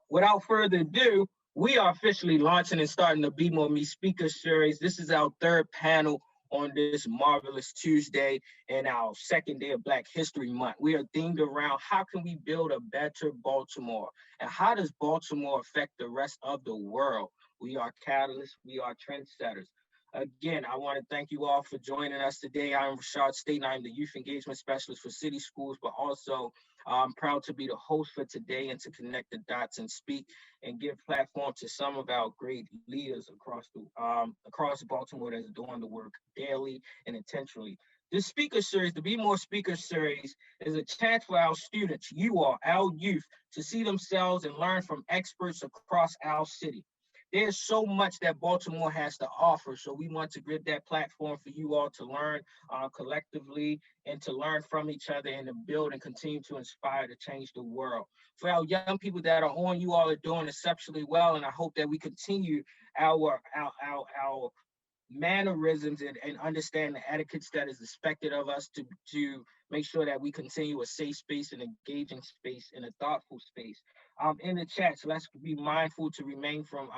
Without further ado, we are officially launching and starting the BMore Me Speaker Series. This is our third panel on this marvelous Tuesday and our second day of Black History Month. We are themed around how can we build a better Baltimore and how does Baltimore affect the rest of the world? We are catalysts, we are trendsetters. Again, I want to thank you all for joining us today. I'm Rashad State, and I'm the Youth Engagement Specialist for City Schools, but also I'm proud to be the host for today and to connect the dots and speak and give platform to some of our great leaders across Baltimore that's doing the work daily and intentionally. This speaker series, the Be More Speaker Series, is a chance for our students, you all, our youth, to see themselves and learn from experts across our city. There's so much that Baltimore has to offer, so we want to give that platform for you all to learn collectively and to learn from each other and to build and continue to inspire to change the world. For our young people that are on, you all are doing exceptionally well, and I hope that we continue our mannerisms and understand the etiquettes that is expected of us to make sure that we continue a safe space, an engaging space, and a thoughtful space. In the chat, so let's be mindful to remain from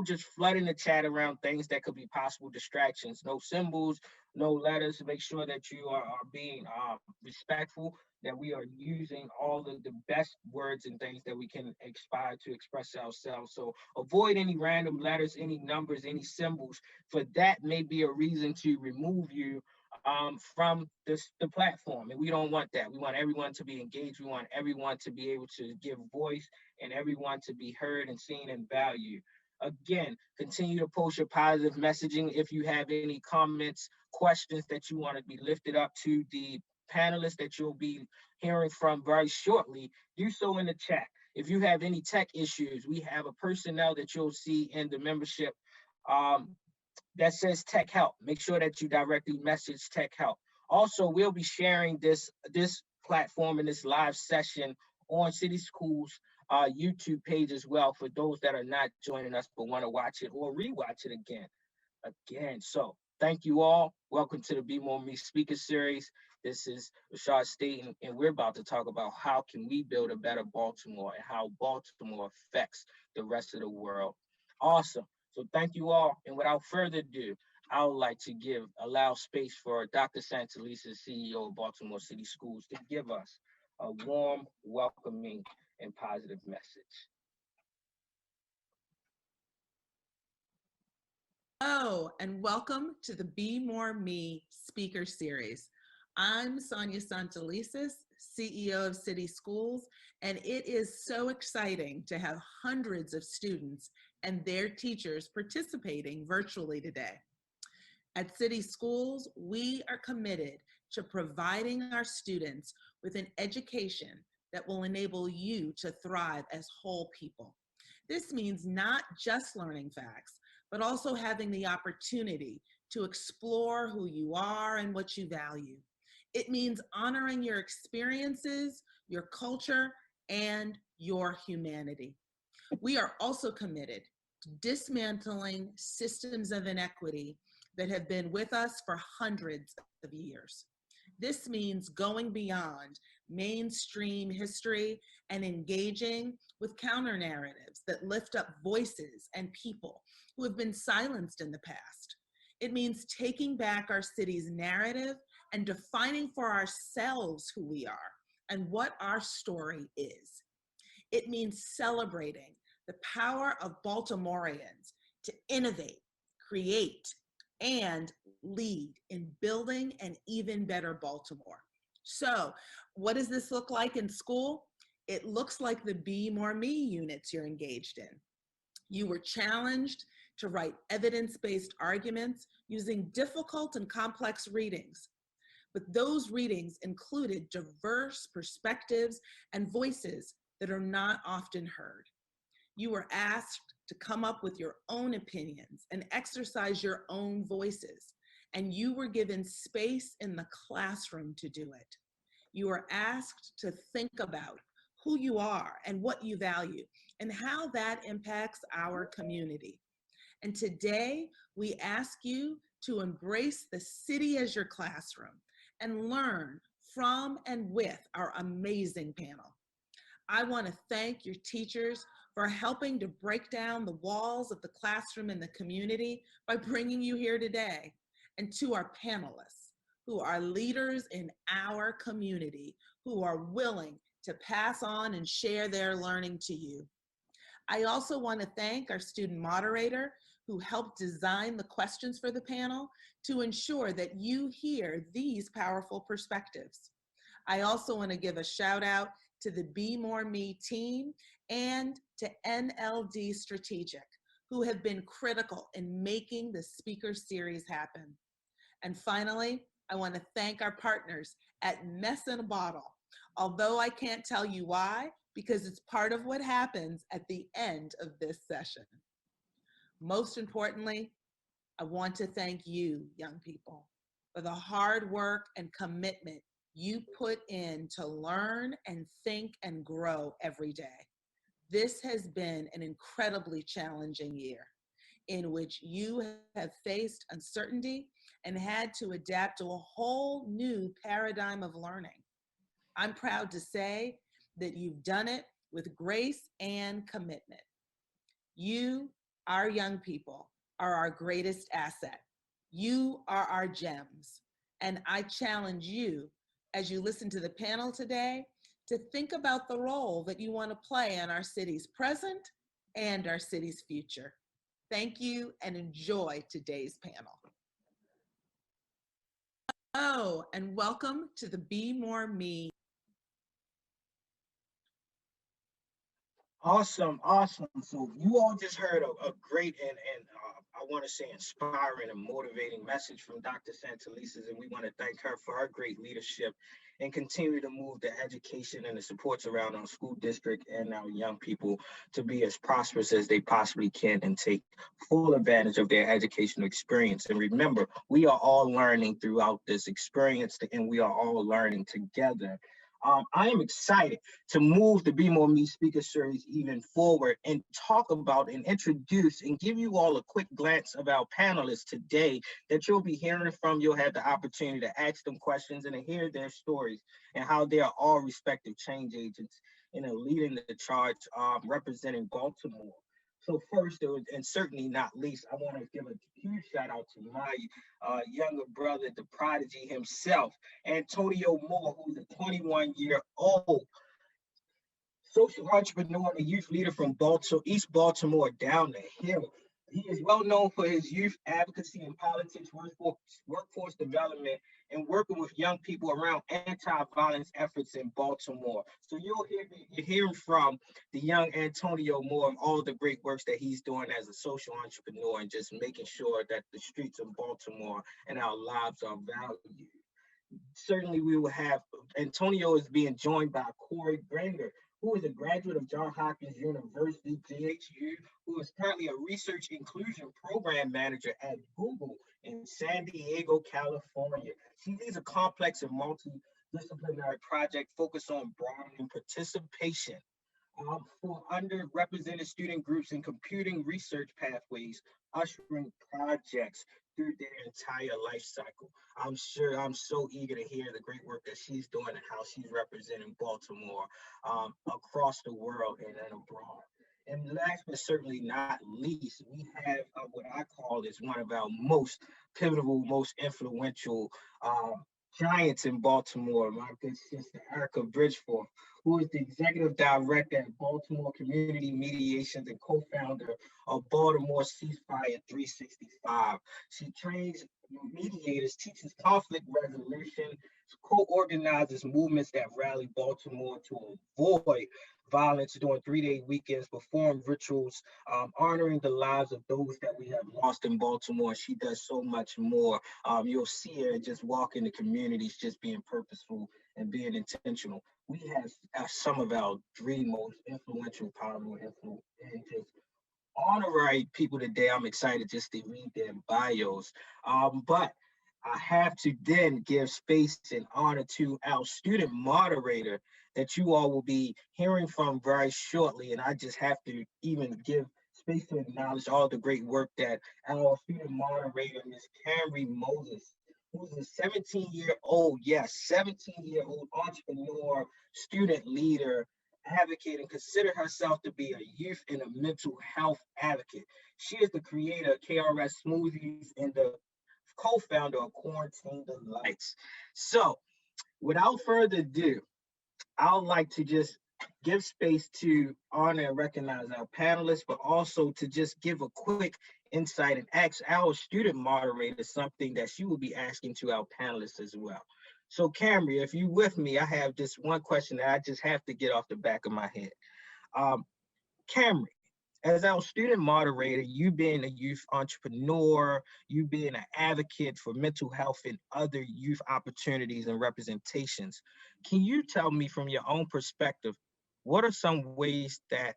just flooding the chat around things that could be possible distractions. No symbols, no letters. Make sure that you are being respectful, that we are using all the best words and things that we can aspire to express ourselves. So avoid any random letters, any numbers, any symbols, for that may be a reason to remove you from the platform. And we don't want that. We want everyone to be engaged. We want everyone to be able to give voice and everyone to be heard and seen and valued. Again, continue to post your positive messaging. If you have any comments, questions that you want to be lifted up to the panelists that you'll be hearing from very shortly, do so in the chat. If you have any tech issues, we have a personnel that you'll see in the membership that says tech help. Make sure that you directly message tech help. Also, we'll be sharing this platform and this live session on City Schools YouTube page as well for those that are not joining us but want to watch it or rewatch it again. So thank you all. Welcome to the Be More Me Speaker Series. This is Rashad State, and we're about to talk about how can we build a better Baltimore and how Baltimore affects the rest of the world. Awesome. So thank you all. And without further ado, I would like to allow space for Dr. Santalisa, CEO of Baltimore City Schools, to give us a warm, welcoming, and positive message. Hello, and welcome to the Be More Me Speaker Series. I'm Sonia Santelises, CEO of City Schools, and it is so exciting to have hundreds of students and their teachers participating virtually today. At City Schools, we are committed to providing our students with an education that will enable you to thrive as whole people. This means not just learning facts, but also having the opportunity to explore who you are and what you value. It means honoring your experiences, your culture, and your humanity. We are also committed to dismantling systems of inequity that have been with us for hundreds of years. This means going beyond mainstream history and engaging with counter narratives that lift up voices and people who have been silenced in the past. It means taking back our city's narrative and defining for ourselves who we are and what our story is. It means celebrating the power of Baltimoreans to innovate, create, and lead in building an even better Baltimore. So, what does this look like in school? It looks like the Be More Me units you're engaged in. You were challenged to write evidence-based arguments using difficult and complex readings. But those readings included diverse perspectives and voices that are not often heard. You were asked to come up with your own opinions and exercise your own voices, and you were given space in the classroom to do it. You were asked to think about who you are and what you value and how that impacts our community. And today, we ask you to embrace the city as your classroom and learn from and with our amazing panel. I want to thank your teachers for helping to break down the walls of the classroom and the community by bringing you here today. And to our panelists, who are leaders in our community, who are willing to pass on and share their learning to you. I also want to thank our student moderator who helped design the questions for the panel to ensure that you hear these powerful perspectives. I also want to give a shout out to the BMore Me team and to NLD Strategic, who have been critical in making the speaker series happen. And finally, I want to thank our partners at Mess in a Bottle, although I can't tell you why, because it's part of what happens at the end of this session. Most importantly, I want to thank you, young people, for the hard work and commitment you put in to learn and think and grow every day. This has been an incredibly challenging year in which you have faced uncertainty and had to adapt to a whole new paradigm of learning. I'm proud to say that you've done it with grace and commitment. You, our young people, are our greatest asset. You are our gems. And I challenge you, as you listen to the panel today, to think about the role that you want to play in our city's present and our city's future. Thank you and enjoy today's panel. Hello, and welcome to the BMore Me. Awesome, awesome. So you all just heard a great and I want to say inspiring and motivating message from Dr. Santelises, and we want to thank her for her great leadership and continue to move the education and the supports around our school district and our young people to be as prosperous as they possibly can and take full advantage of their educational experience. And remember, we are all learning throughout this experience, and we are all learning together. I am excited to move the BMore Me Speaker Series even forward and talk about and introduce and give you all a quick glance of our panelists today that you'll be hearing from. You'll have the opportunity to ask them questions and to hear their stories and how they are all respective change agents in leading the charge representing Baltimore. So first, and certainly not least, I want to give a huge shout out to my younger brother, the prodigy himself, Antonio Moore, who's a 21-year-old social entrepreneur and youth leader from East Baltimore down the hill. He is well known for his youth advocacy and politics, workforce development, and working with young people around anti-violence efforts in Baltimore. So you're hearing from the young Antonio Moore of all the great works that he's doing as a social entrepreneur and just making sure that the streets of Baltimore and our lives are valued. Certainly we will have, Antonio is being joined by Cori Grainger, who is a graduate of Johns Hopkins University, JHU, who is currently a research inclusion program manager at Google in San Diego, California. She leads a complex and multidisciplinary project focused on broadening participation for underrepresented student groups in computing research pathways, ushering projects through their entire life cycle. I'm so eager to hear the great work that she's doing and how she's representing Baltimore across the world and abroad. And last but certainly not least, we have what I call is one of our most pivotal, most influential giants in Baltimore, my good sister, Erricka Bridgeford, who is the executive director at Baltimore Community Mediations and co-founder of Baltimore Ceasefire 365. She trains mediators, teaches conflict resolution, co-organizes movements that rally Baltimore to avoid violence during 3-day weekends, perform rituals, honoring the lives of those that we have lost in Baltimore. She does so much more. You'll see her just walking the communities, just being purposeful and being intentional. We have some of our three most influential, powerful, and just honorary people today. I'm excited just to read their bios. But I have to then give space and honor to our student moderator that you all will be hearing from very shortly. And I just have to even give space to acknowledge all the great work that our student moderator, Ms. Kamri Moses, who's a 17-year-old, yes, 17-year-old entrepreneur, student leader, advocate and consider herself to be a youth and a mental health advocate. She is the creator of KRS Smoothies and the co-founder of Quarantine Delights. So, without further ado, I would like to just give space to honor and recognize our panelists, but also to just give a quick insight and ask our student moderator something that she will be asking to our panelists as well. So, Kamri, if you with me, I have just one question that I just have to get off the back of my head. Um, Kamri, as our student moderator, you being a youth entrepreneur, you being an advocate for mental health and other youth opportunities and representations, can you tell me from your own perspective, what are some ways that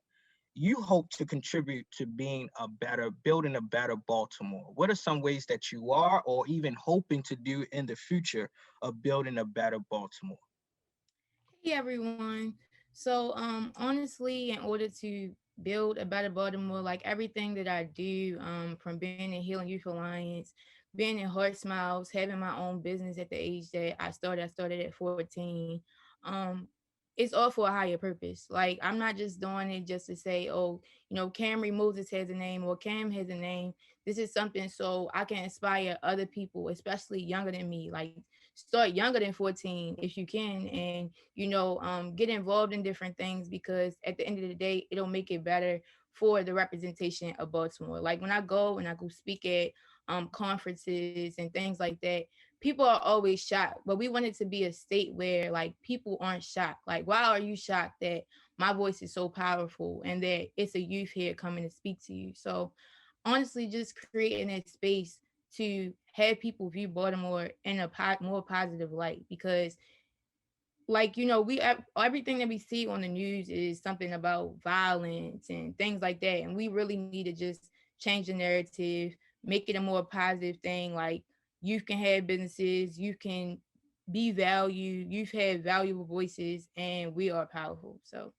you hope to contribute to building a better Baltimore? What are some ways that you are or even hoping to do in the future of building a better Baltimore? Hey everyone. So honestly, in order to build a better Baltimore, like everything that I do, from being in Healing Youth Alliance, being in Heart Smiles, having my own business at the age that I started at 14. Um, it's all for a higher purpose. Like I'm not just doing it just to say, oh, Kamri Moses has a name or Cam has a name. This is something so I can inspire other people, especially younger than me. Like start younger than 14 if you can, and get involved in different things, because at the end of the day it'll make it better for the representation of Baltimore. Like when I go speak at conferences and things like that, people are always shocked, but we want it to be a state where like people aren't shocked. Like, why are you shocked that my voice is so powerful and that it's a youth here coming to speak to you? So honestly, just creating that space to have people view Baltimore in a more positive light, because we everything that we see on the news is something about violence and things like that, and we really need to just change the narrative, make it a more positive thing. Like youth can have businesses, you can be valued, you've had valuable voices, and we are powerful. So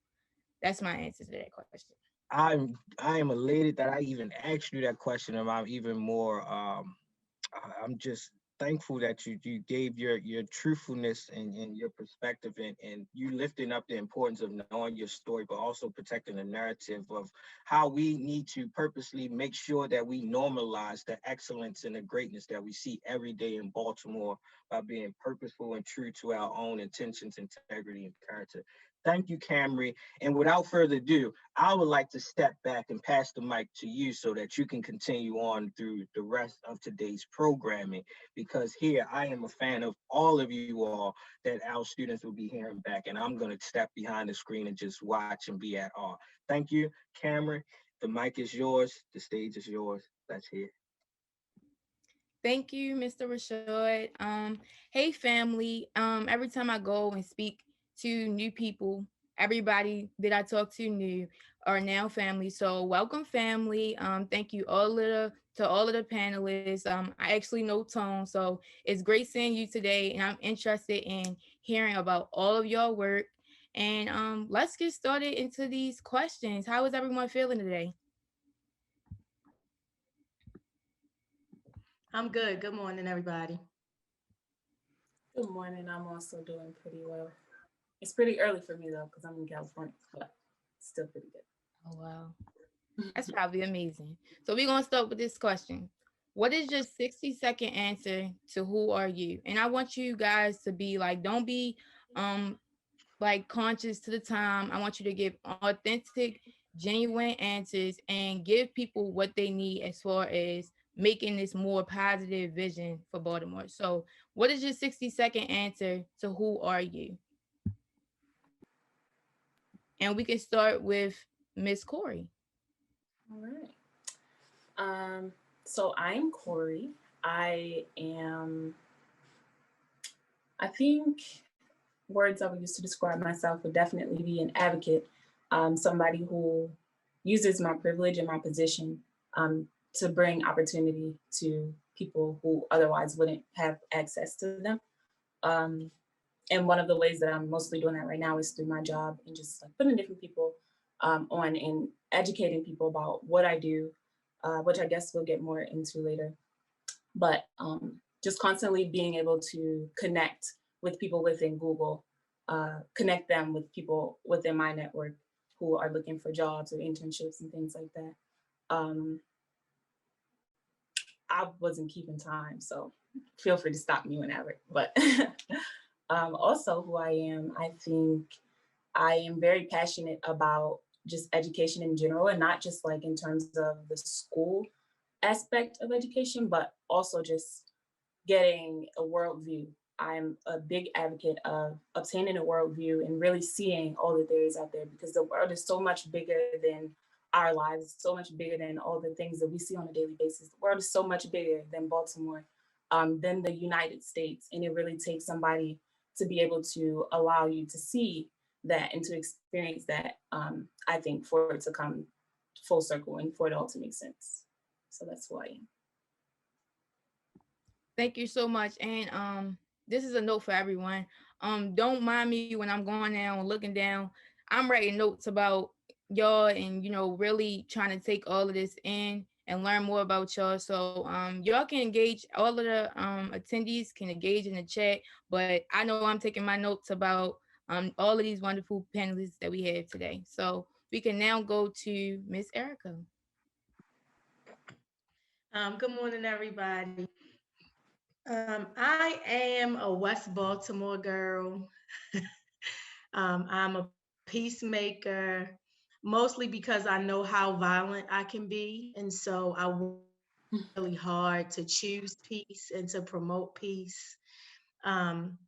that's my answer to that question. I am elated that I even asked you that question, and I'm even more I'm just thankful that you gave your truthfulness and your perspective, and you lifting up the importance of knowing your story, but also protecting the narrative of how we need to purposely make sure that we normalize the excellence and the greatness that we see every day in Baltimore by being purposeful and true to our own intentions, integrity, and character. Thank you, Kamri. And without further ado, I would like to step back and pass the mic to you so that you can continue on through the rest of today's programming, because here I am a fan of all of you all that our students will be hearing back, and I'm going to step behind the screen and just watch and be at awe. Thank you, Kamri. The mic is yours. The stage is yours. Let's hear. Thank you, Mr. Rashad. Hey family. Every time I go and speak to new people, everybody that I talk to new are now family. So welcome family. Thank you to all of the panelists. I actually know Tone, so it's great seeing you today, and I'm interested in hearing about all of your work. And let's get started into these questions. How is everyone feeling today? I'm good. Good morning, everybody. Good morning. I'm also doing pretty well. It's pretty early for me though, because I'm in California, but still pretty good. Oh wow. That's probably amazing. So we're gonna start with this question. What is your 60-second answer to who are you? And I want you guys to be like, don't be like conscious to the time. I want you to give authentic, genuine answers and give people what they need as far as making this more positive vision for Baltimore. So what is your 60-second answer to who are you? And we can start with Miss Cori. All right. So I'm Cori. I think words I would use to describe myself would definitely be an advocate, somebody who uses my privilege and my position to bring opportunity to people who otherwise wouldn't have access to them. And one of the ways that I'm mostly doing that right now is through my job and just like putting different people on and educating people about what I do, which I guess we'll get more into later. But just constantly being able to connect with people within Google connect them with people within my network who are looking for jobs or internships and things like that. I wasn't keeping time, so feel free to stop me whenever. But also who I think I am very passionate about just education in general, and not just like in terms of the school aspect of education, but also just getting a worldview. I'm a big advocate of obtaining a worldview and really seeing all that there is out there, because the world is so much bigger than our lives, so much bigger than all the things that we see on a daily basis. The world is so much bigger than Baltimore, than the United States. And it really takes somebody to be able to allow you to see that and to experience that, I think, for it to come full circle and for it all to make sense. So that's who I am. Thank you so much. And this is a note for everyone. Don't mind me when I'm going down, looking down. I'm writing notes about y'all and really trying to take all of this in and learn more about y'all. So y'all can engage, all of the attendees can engage in the chat, but I know I'm taking my notes about all of these wonderful panelists that we have today. So we can now go to Miss Erricka. Good morning, everybody. I am a West Baltimore girl. I'm a peacemaker, mostly because I know how violent I can be. And so I work really hard to choose peace and to promote peace. Um,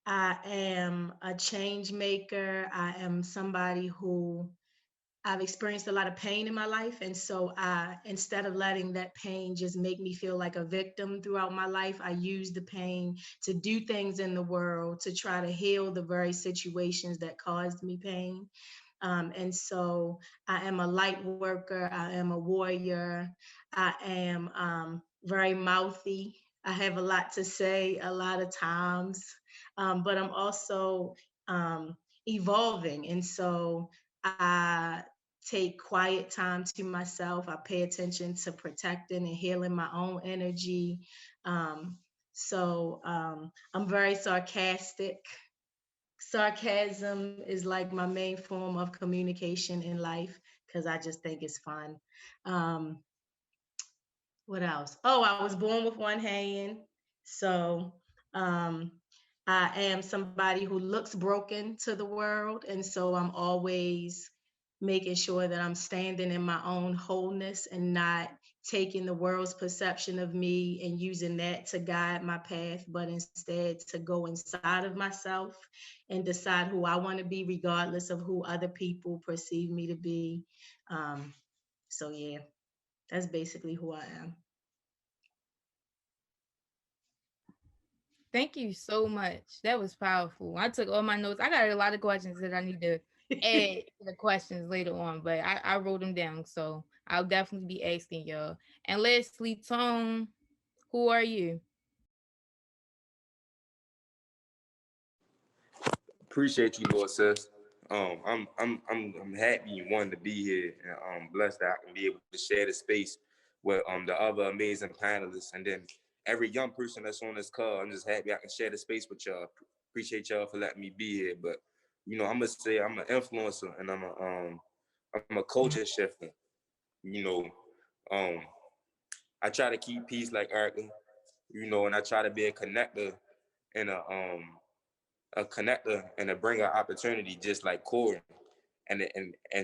I am a change maker. I am somebody who I've experienced a lot of pain in my life. And so instead of letting that pain just make me feel like a victim throughout my life, I use the pain to do things in the world to try to heal the very situations that caused me pain. And so I am a light worker. I am a warrior. I am very mouthy. I have a lot to say a lot of times, but I'm also evolving. And so I take quiet time to myself. I pay attention to protecting and healing my own energy. I'm very sarcastic. Sarcasm is like my main form of communication in life because I just think it's fun. Um, what else? Oh, I was born with one hand. So um, I am somebody who looks broken to the world. And so I'm always making sure that I'm standing in my own wholeness and not taking the world's perception of me and using that to guide my path, but instead to go inside of myself and decide who I want to be, regardless of who other people perceive me to be. So yeah, that's basically who I am. Thank you so much. That was powerful. I took all my notes. I got a lot of questions that I need to add to the questions later on, but I wrote them down. So I'll definitely be asking y'all. And lastly, Tone, who are you? Appreciate you, Lord, sis. I'm happy you wanted to be here, and I'm blessed that I can be able to share the space with the other amazing panelists, and then every young person that's on this call. I'm just happy I can share the space with y'all. Appreciate y'all for letting me be here. But I'm gonna say I'm an influencer, and I'm a culture shifter. You know, um, I try to keep peace like Erricka, and I try to be and a connector and a bringer opportunity, just like Cori. And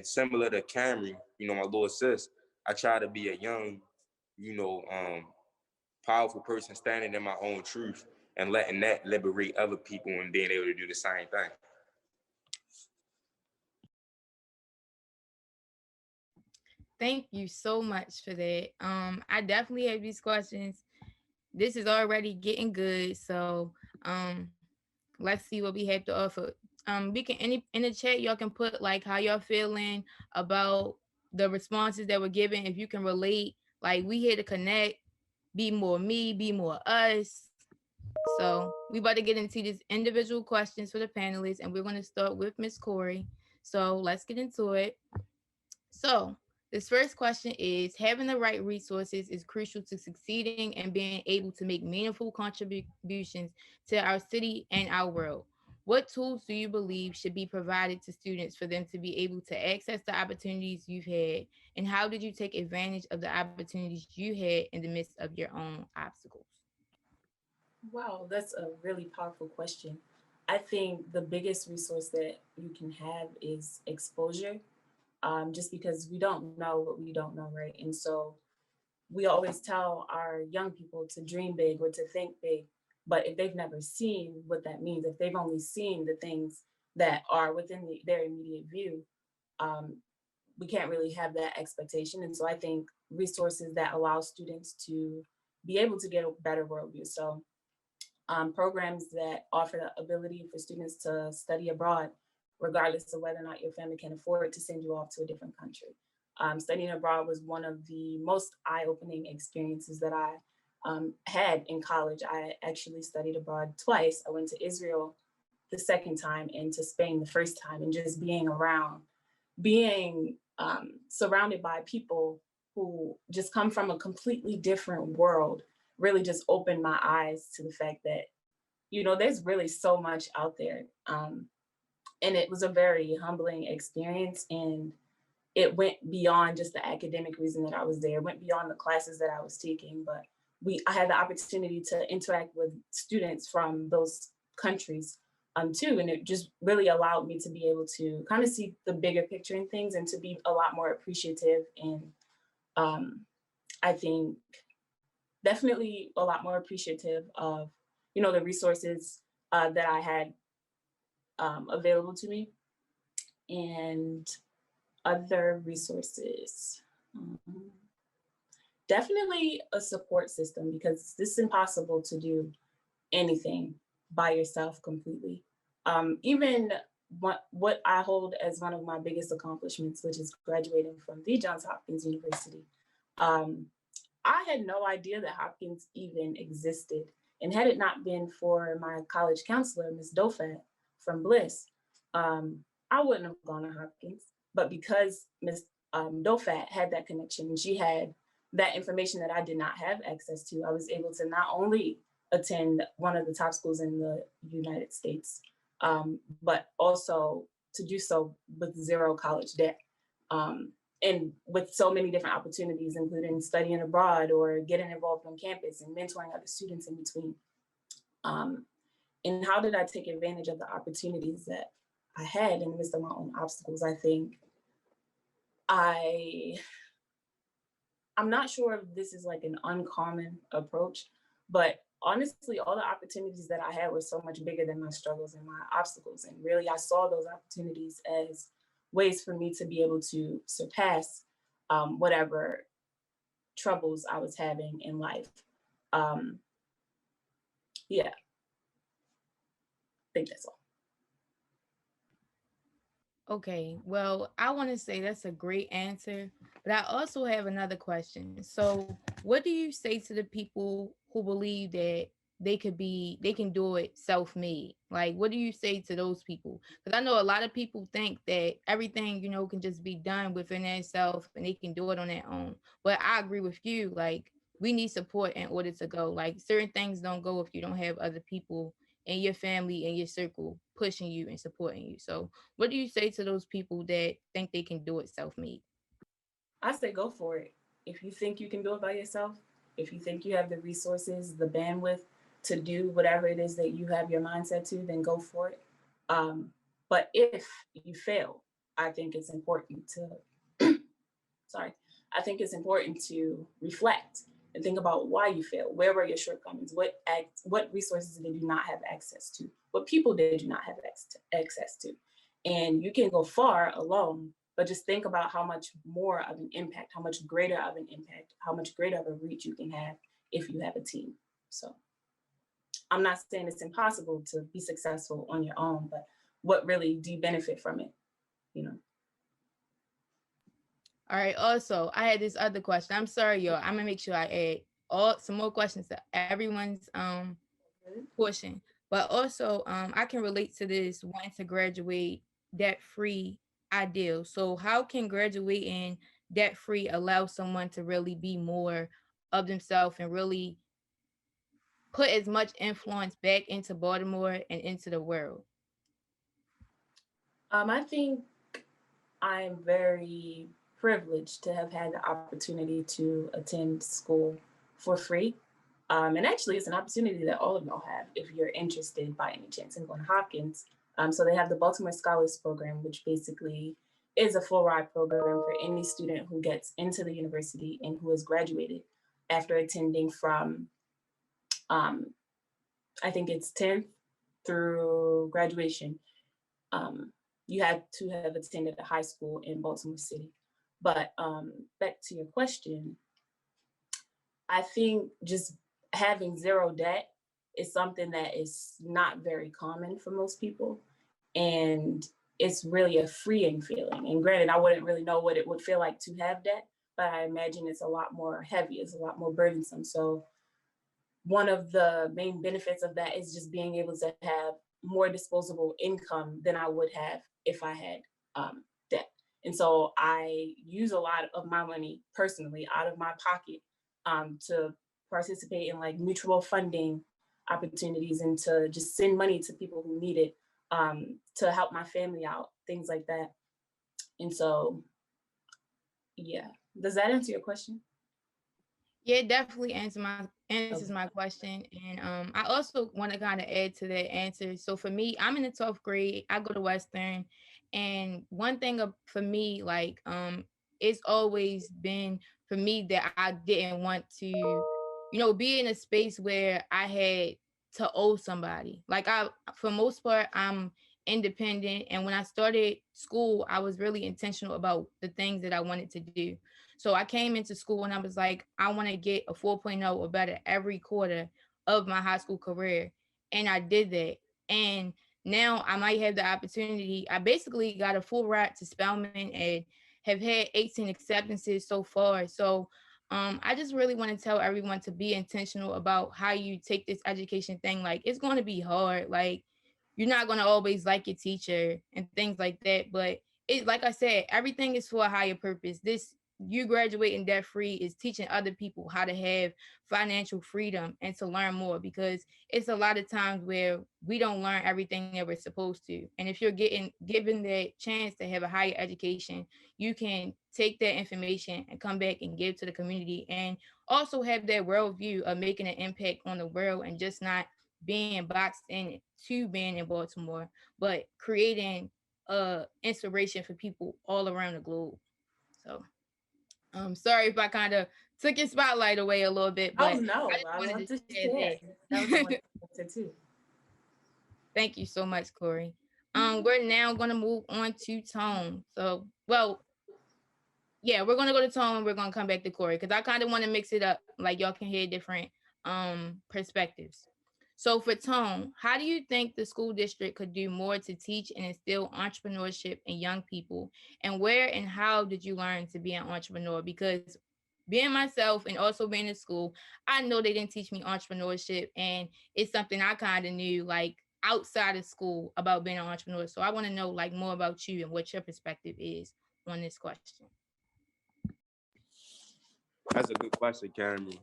similar to Kamri, my little sis, I try to be a young, you know, um, powerful person standing in my own truth and letting that liberate other people and being able to do the same thing. Thank you so much for that. I definitely have these questions. This is already getting good. So let's see what we have to offer. We can in the chat, y'all can put like how y'all feeling about the responses that were given. If you can relate, like we here to connect, be more me, be more us. So we about to get into these individual questions for the panelists, and we're going to start with Miss Cori. So let's get into it. So this first question is: having the right resources is crucial to succeeding and being able to make meaningful contributions to our city and our world. what tools do you believe should be provided to students for them to be able to access the opportunities you've had? And how did you take advantage of the opportunities you had in the midst of your own obstacles? Wow, that's a really powerful question. I think the biggest resource that you can have is exposure, just because we don't know what we don't know, right? And so we always tell our young people to dream big or to think big. But if they've never seen what that means, if they've only seen the things that are within their immediate view, um, we can't really have that expectation. And so I think resources that allow students to be able to get a better worldview. So programs that offer the ability for students to study abroad, regardless of whether or not your family can afford to send you off to a different country. Studying abroad was one of the most eye-opening experiences that I had in college. I actually studied abroad twice. I went to Israel the second time and to Spain the first time, and just being surrounded by people who just come from a completely different world really just opened my eyes to the fact that, there's really so much out there. And it was a very humbling experience. And it went beyond just the academic reason that I was there. It went beyond the classes that I was taking, but I had the opportunity to interact with students from those countries too. And it just really allowed me to be able to kind of see the bigger picture in things and to be a lot more appreciative. And I think definitely a lot more appreciative of, the resources that I had available to me, and other resources. Definitely a support system, because this is impossible to do anything by yourself completely. Even what I hold as one of my biggest accomplishments, which is graduating from the Johns Hopkins University. I had no idea that Hopkins even existed. And had it not been for my college counselor, Ms. Dofat from Bliss, I wouldn't have gone to Hopkins. But because Ms. Dofat had that connection, and she had that information that I did not have access to, I was able to not only attend one of the top schools in the United States, but also to do so with zero college debt. And with so many different opportunities, including studying abroad or getting involved on campus and mentoring other students in between. And how did I take advantage of the opportunities that I had in the midst of my own obstacles? I think I'm not sure if this is like an uncommon approach, but honestly, all the opportunities that I had were so much bigger than my struggles and my obstacles. And really, I saw those opportunities as ways for me to be able to surpass whatever troubles I was having in life. Yeah, I think that's all. Okay, well, I want to say that's a great answer, but I also have another question. So, what do you say to the people who believe that they can do it self-made? Like, what do you say to those people? Because I know a lot of people think that everything, can just be done within themselves and they can do it on their own. But I agree with you. Like, we need support in order to go. Like, certain things don't go if you don't have other people in your family and your circle pushing you and supporting you. So, what do you say to those people that think they can do it self-made? I say go for it. If you think you can do it by yourself, if you think you have the resources, the bandwidth to do whatever it is that you have your mindset to, then go for it. But if you fail, I think it's important to, sorry, I think it's important to reflect and think about why you failed. Where were your shortcomings? What resources did you not have access to? What people did you not have access to? And you can go far alone, but just think about how much more of an impact, how much greater of an impact, how much greater of a reach you can have if you have a team. So I'm not saying it's impossible to be successful on your own, but what really do you benefit from it? All right. Also, I had this other question. I'm sorry, y'all. I'm gonna make sure I add some more questions to everyone's portion. But also, I can relate to this wanting to graduate debt-free ideal. So how can graduating debt-free allow someone to really be more of themselves and really put as much influence back into Baltimore and into the world? I think I'm very privileged to have had the opportunity to attend school for free. And actually, it's an opportunity that all of y'all have if you're interested by any chance in going to Hopkins. So they have the Baltimore Scholars Program, which basically is a full ride program for any student who gets into the university and who has graduated after attending from, I think it's 10th through graduation. You had to have attended a high school in Baltimore City. But back to your question, I think just having zero debt is something that is not very common for most people. And it's really a freeing feeling. And granted, I wouldn't really know what it would feel like to have debt, but I imagine it's a lot more heavy, it's a lot more burdensome. So one of the main benefits of that is just being able to have more disposable income than I would have if I had debt. And so I use a lot of my money personally out of my pocket to participate in like mutual funding opportunities and to just send money to people who need it, to help my family out, things like that. And so, yeah, does that answer your question? Yeah, it definitely answers my question. And I also want to kind of add to that answer. So for me, I'm in the 12th grade. I go to Western, and one thing for me, like it's always been for me that I didn't want to, be in a space where I had to owe somebody. Like for most part, I'm independent, and when I started school, I was really intentional about the things that I wanted to do. So I came into school and I was like, I want to get a 4.0 or better every quarter of my high school career. And I did that. And now I might have the opportunity. I basically got a full ride to Spelman and have had 18 acceptances so far. So I just really want to tell everyone to be intentional about how you take this education thing. Like, it's going to be hard. Like, you're not going to always like your teacher and things like that. But like I said, everything is for a higher purpose. You graduating debt free is teaching other people how to have financial freedom and to learn more, because it's a lot of times where we don't learn everything that we're supposed to. And if you're given the chance to have a higher education, you can take that information and come back and give to the community, and also have that worldview of making an impact on the world and just not being boxed in to being in Baltimore, but creating inspiration for people all around the globe. So sorry if I kind of took your spotlight away a little bit, but Oh no, I just I wanted love to to share share. That was a that. wonderful answer too. Thank you so much, Cori. We're now going to move on to Tone. So, well, yeah, we're going to go to Tone and we're going to come back to Cori, because I kind of want to mix it up, like y'all can hear different perspectives. So for Tone, how do you think the school district could do more to teach and instill entrepreneurship in young people? And where and how did you learn to be an entrepreneur? Because being myself and also being in school, I know they didn't teach me entrepreneurship, and it's something I kind of knew like outside of school about being an entrepreneur. So I want to know like more about you and what your perspective is on this question. That's a good question, Kamri.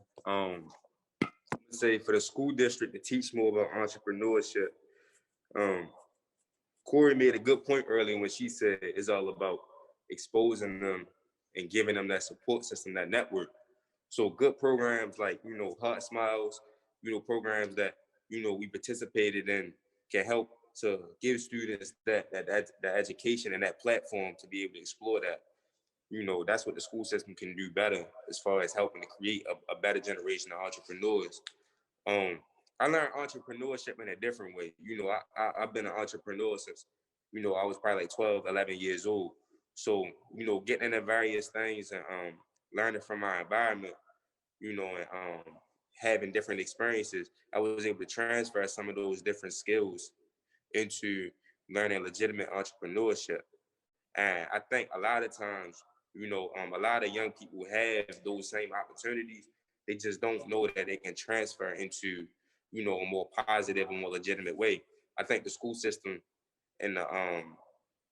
Say for the school district to teach more about entrepreneurship, um, Cori made a good point earlier when she said it's all about exposing them and giving them that support system, that network. So good programs like, Heart Smiles, programs that, we participated in can help to give students that education and that platform to be able to explore that. That's what the school system can do better as far as helping to create a better generation of entrepreneurs. Um, I learned entrepreneurship in a different way. I've been an entrepreneur since, I was probably like 12, 11 years old. So, getting into various things and learning from my environment, and having different experiences, I was able to transfer some of those different skills into learning legitimate entrepreneurship. And I think a lot of times, a lot of young people have those same opportunities. They just don't know that they can transfer into, a more positive and more legitimate way. I think the school system and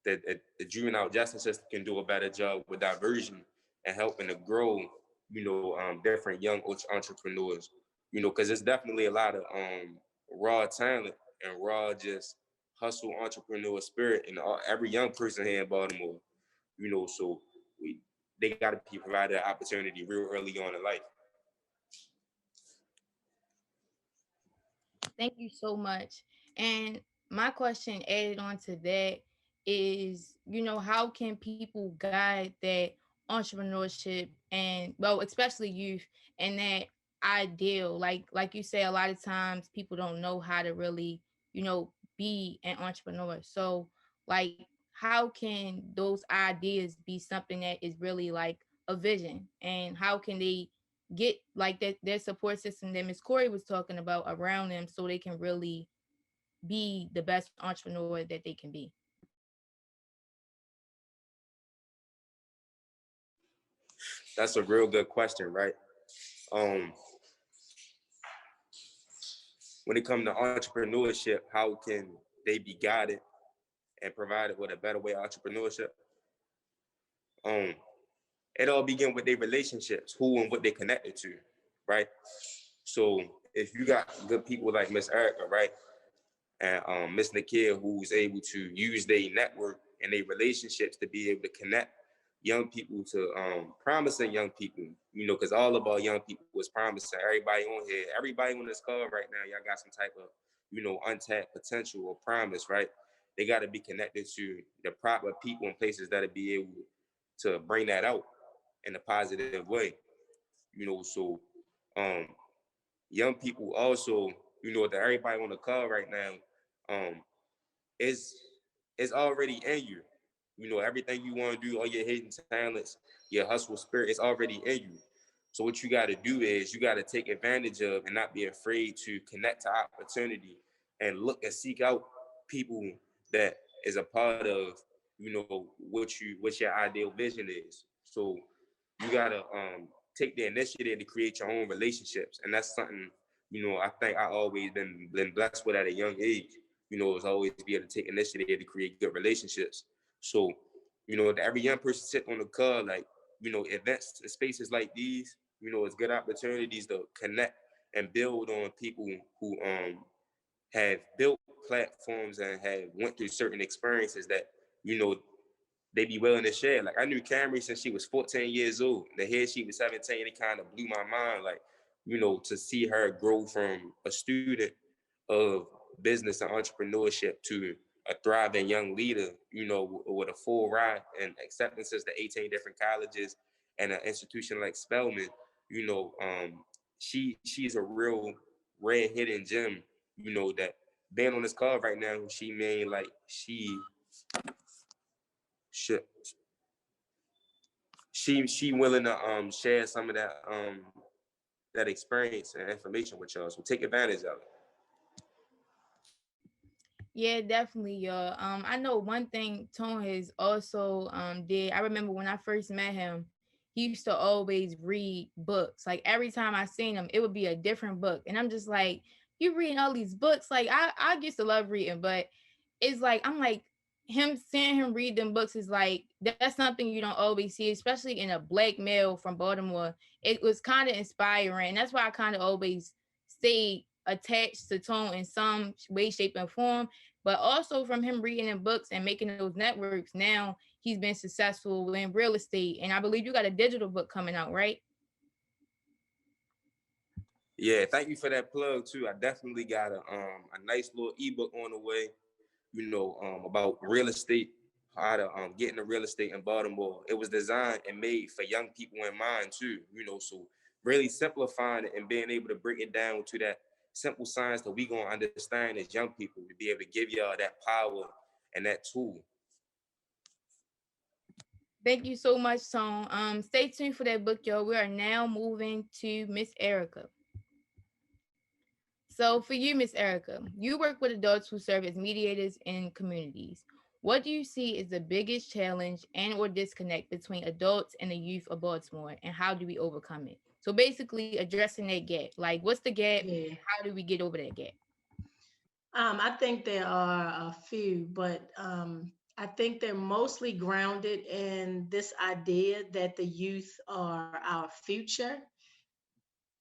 the juvenile justice system can do a better job with diversion and helping to grow, different young entrepreneurs, because there's definitely a lot of raw talent and raw just hustle, entrepreneur spirit in every young person here in Baltimore. So they got to be provided an opportunity real early on in life. Thank you so much. And my question added on to that is, how can people guide that entrepreneurship and, well, especially youth, and that ideal? Like you say, a lot of times people don't know how to really, be an entrepreneur. So, like, how can those ideas be something that is really like a vision, and how can they get like that their support system that Miss Cori was talking about around them, so they can really be the best entrepreneur that they can be? That's a real good question, right? Um, when it comes to entrepreneurship, how can they be guided and provided with a better way of entrepreneurship? Um, it all begins with their relationships, who and what they connected to, right? So if you got good people like Miss Erricka, right, and Miss Nakia, who's able to use their network and their relationships to be able to connect young people to promising young people, because all of our young people was promising. Everybody on here, everybody on this call right now, y'all got some type of, untapped potential or promise, right? They got to be connected to the proper people and places that'll be able to bring that out in a positive way, so um, young people also, that everybody on the call right now, um, is already in you. Everything you want to do, all your hidden talents, your hustle spirit is already in you. So what you got to do is you got to take advantage of and not be afraid to connect to opportunity and look and seek out people that is a part of, what your ideal vision is. So you got to take the initiative to create your own relationships. And that's something, I think I always been blessed with at a young age, is always be able to take initiative to create good relationships. So, every young person sitting on the call, like, events and spaces like these, it's good opportunities to connect and build on people who have built platforms and have went through certain experiences that, they be willing to share. Like I knew Kamri since she was 14 years old. The head she was 17, it kind of blew my mind. Like, to see her grow from a student of business and entrepreneurship to a thriving young leader, with a full ride and acceptances to 18 different colleges and an institution like Spelman, she's a real red hidden gem, that being on this call right now, she made like should she willing to share some of that experience and information with y'all. So take advantage of it. Yeah, definitely, y'all. I know one thing Tone has also did. I remember when I first met him, he used to always read books. Like every time I seen him, it would be a different book. And I'm just like, you reading all these books? Like I used to love reading, but it's like I'm like him seeing him read them books is like that's something you don't always see, especially in a black male from Baltimore. It was kind of inspiring. And that's why I kind of always stayed attached to Tone in some way, shape, and form. But also from him reading in books and making those networks, now he's been successful in real estate. And I believe you got a digital book coming out, right? Yeah, thank you for that plug too. I definitely got a nice little ebook on the way, about real estate, how to get into real estate in Baltimore. It was designed and made for young people in mind too, so really simplifying it and being able to break it down to that simple science that we gonna understand as young people to be able to give y'all that power and that tool. Thank you so much, Tone. Stay tuned for that book, y'all. We are now moving to Miss Erricka. So for you, Miss Erricka, you work with adults who serve as mediators in communities. What do you see is the biggest challenge and or disconnect between adults and the youth of Baltimore, and how do we overcome it? So basically addressing that gap. Like what's the gap? Yeah. How do we get over that gap? I think there are a few, but I think they're mostly grounded in this idea that the youth are our future.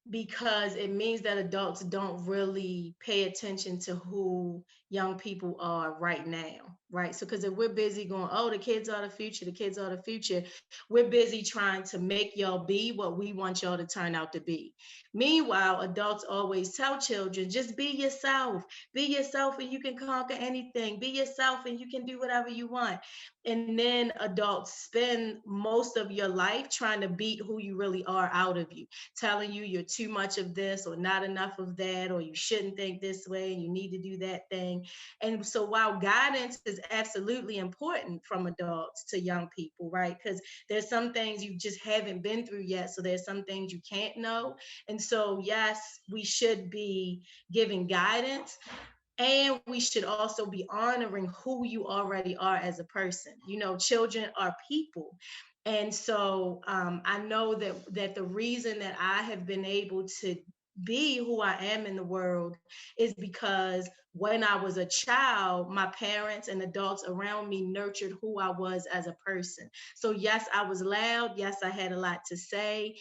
because it means that adults don't really pay attention to who young people are right now, right? So, because if we're busy going, oh, the kids are the future, the kids are the future, we're busy trying to make y'all be what we want y'all to turn out to be. Meanwhile, adults always tell children, just be yourself and you can conquer anything, be yourself and you can do whatever you want. And then adults spend most of your life trying to beat who you really are out of you, telling you you're too much of this or not enough of that, or you shouldn't think this way and you need to do that thing. And so while guidance is absolutely important from adults to young people, right? Because there's some things you just haven't been through yet. So there's some things you can't know. And so, yes, we should be giving guidance. And we should also be honoring who you already are as a person. You know, children are people. And so I know that the reason that I have been able to be who I am in the world is because when I was a child, my parents and adults around me nurtured who I was as a person. So yes, I was loud. Yes, I had a lot to say.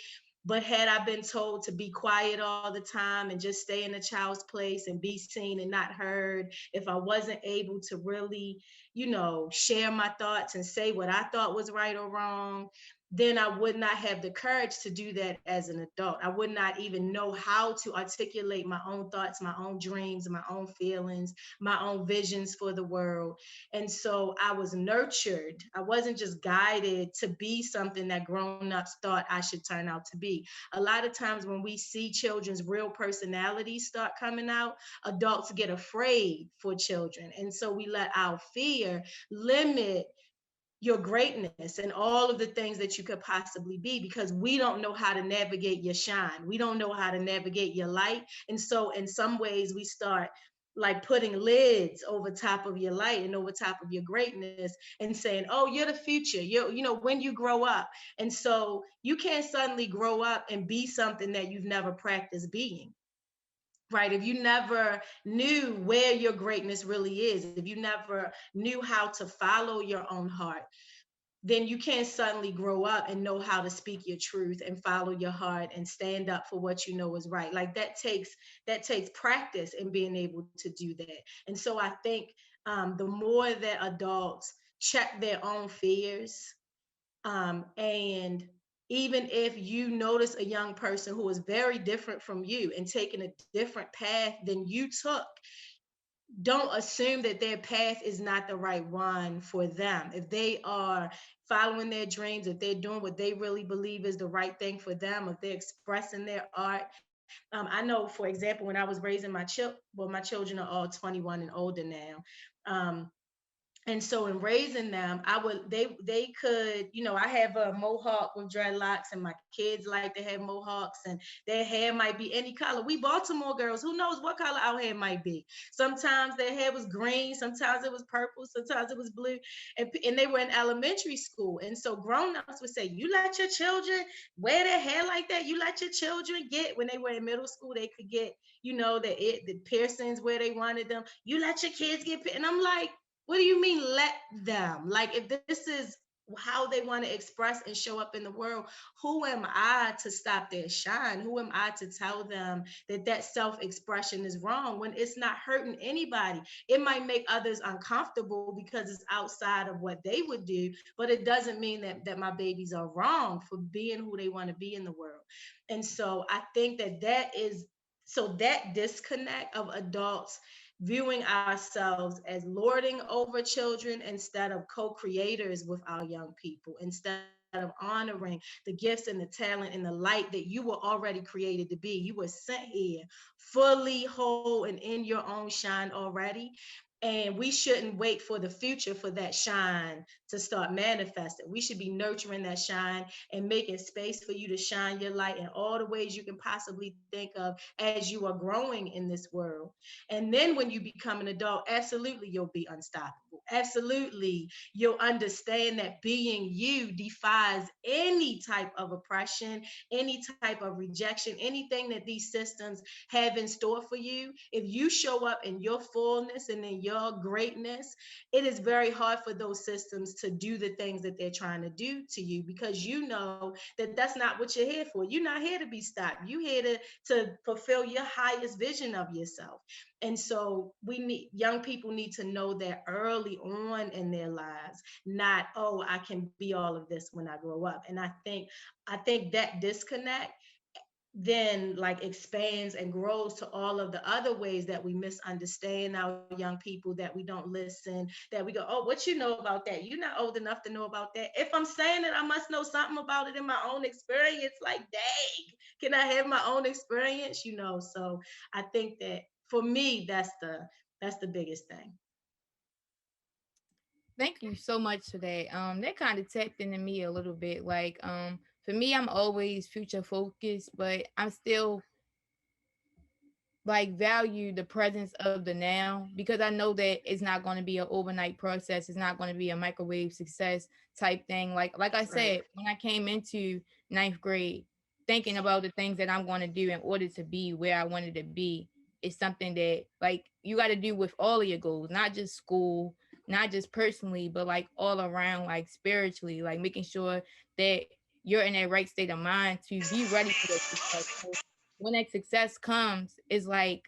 But had I been told to be quiet all the time and just stay in a child's place and be seen and not heard, if I wasn't able to really, share my thoughts and say what I thought was right or wrong, then I would not have the courage to do that as an adult. I would not even know how to articulate my own thoughts, my own dreams, my own feelings, my own visions for the world. And so I was nurtured. I wasn't just guided to be something that grown-ups thought I should turn out to be. A lot of times when we see children's real personalities start coming out, adults get afraid for children. And so we let our fear limit your greatness and all of the things that you could possibly be, because we don't know how to navigate your shine. We don't know how to navigate your light. And so in some ways we start like putting lids over top of your light and over top of your greatness and saying, oh, you're the future, when you grow up. And so you can't suddenly grow up and be something that you've never practiced being. Right? If you never knew where your greatness really is, if you never knew how to follow your own heart, then you can't suddenly grow up and know how to speak your truth and follow your heart and stand up for what you know is right. Like that takes practice in being able to do that. And so I think the more that adults check their own fears, and even if you notice a young person who is very different from you and taking a different path than you took, don't assume that their path is not the right one for them. If they are following their dreams, if they're doing what they really believe is the right thing for them, if they're expressing their art. I know, for example, when I was raising my children are all 21 and older now. And so in raising them, they could, I have a mohawk with dreadlocks, and my kids like to have mohawks, and their hair might be any color. We Baltimore girls, who knows what color our hair might be. Sometimes their hair was green, sometimes it was purple, sometimes it was blue, and they were in elementary school. And so grown-ups would say, you let your children wear their hair like that? You let your children get, when they were in middle school, they could get, the piercings where they wanted them. You let your kids get, and I'm like, what do you mean let them? Like, if this is how they want to express and show up in the world, who am I to stop their shine? Who am I to tell them that self-expression is wrong when it's not hurting anybody? It might make others uncomfortable because it's outside of what they would do, but it doesn't mean that my babies are wrong for being who they want to be in the world. And so I think that disconnect of adults viewing ourselves as lording over children instead of co-creators with our young people, instead of honoring the gifts and the talent and the light that you were already created to be. You were sent here fully whole and in your own shine already. And we shouldn't wait for the future for that shine to start manifesting. We should be nurturing that shine and making space for you to shine your light in all the ways you can possibly think of as you are growing in this world. And then when you become an adult, absolutely, you'll be unstoppable. absolutely, you'll understand that being you defies any type of oppression, any type of rejection, anything that these systems have in store for you. If you show up in your fullness and in your greatness, it is very hard for those systems to do the things that they're trying to do to you, because you know that that's not what you're here for. You're not here to be stopped. You're here to fulfill your highest vision of yourself. And so young people need to know that early on in their lives, not, oh, I can be all of this when I grow up. And I think that disconnect then like expands and grows to all of the other ways that we misunderstand our young people, that we don't listen, that we go, oh, what you know about that? You're not old enough to know about that. If I'm saying it, I must know something about it in my own experience. Like, dang, can I have my own experience? So I think that for me, that's the biggest thing. Thank you so much for that. That kind of tapped into me a little bit. Like, for me, I'm always future focused, but I'm still like value the presence of the now, because I know that it's not going to be an overnight process. It's not going to be a microwave success type thing. Like I said, Right. when I came into ninth grade, thinking about the things that I'm going to do in order to be where I wanted to be is something that like you got to do with all of your goals, not just school, not just personally, but like all around, like spiritually, like making sure that you're in that right state of mind to be ready for that success. So when that success comes, it's like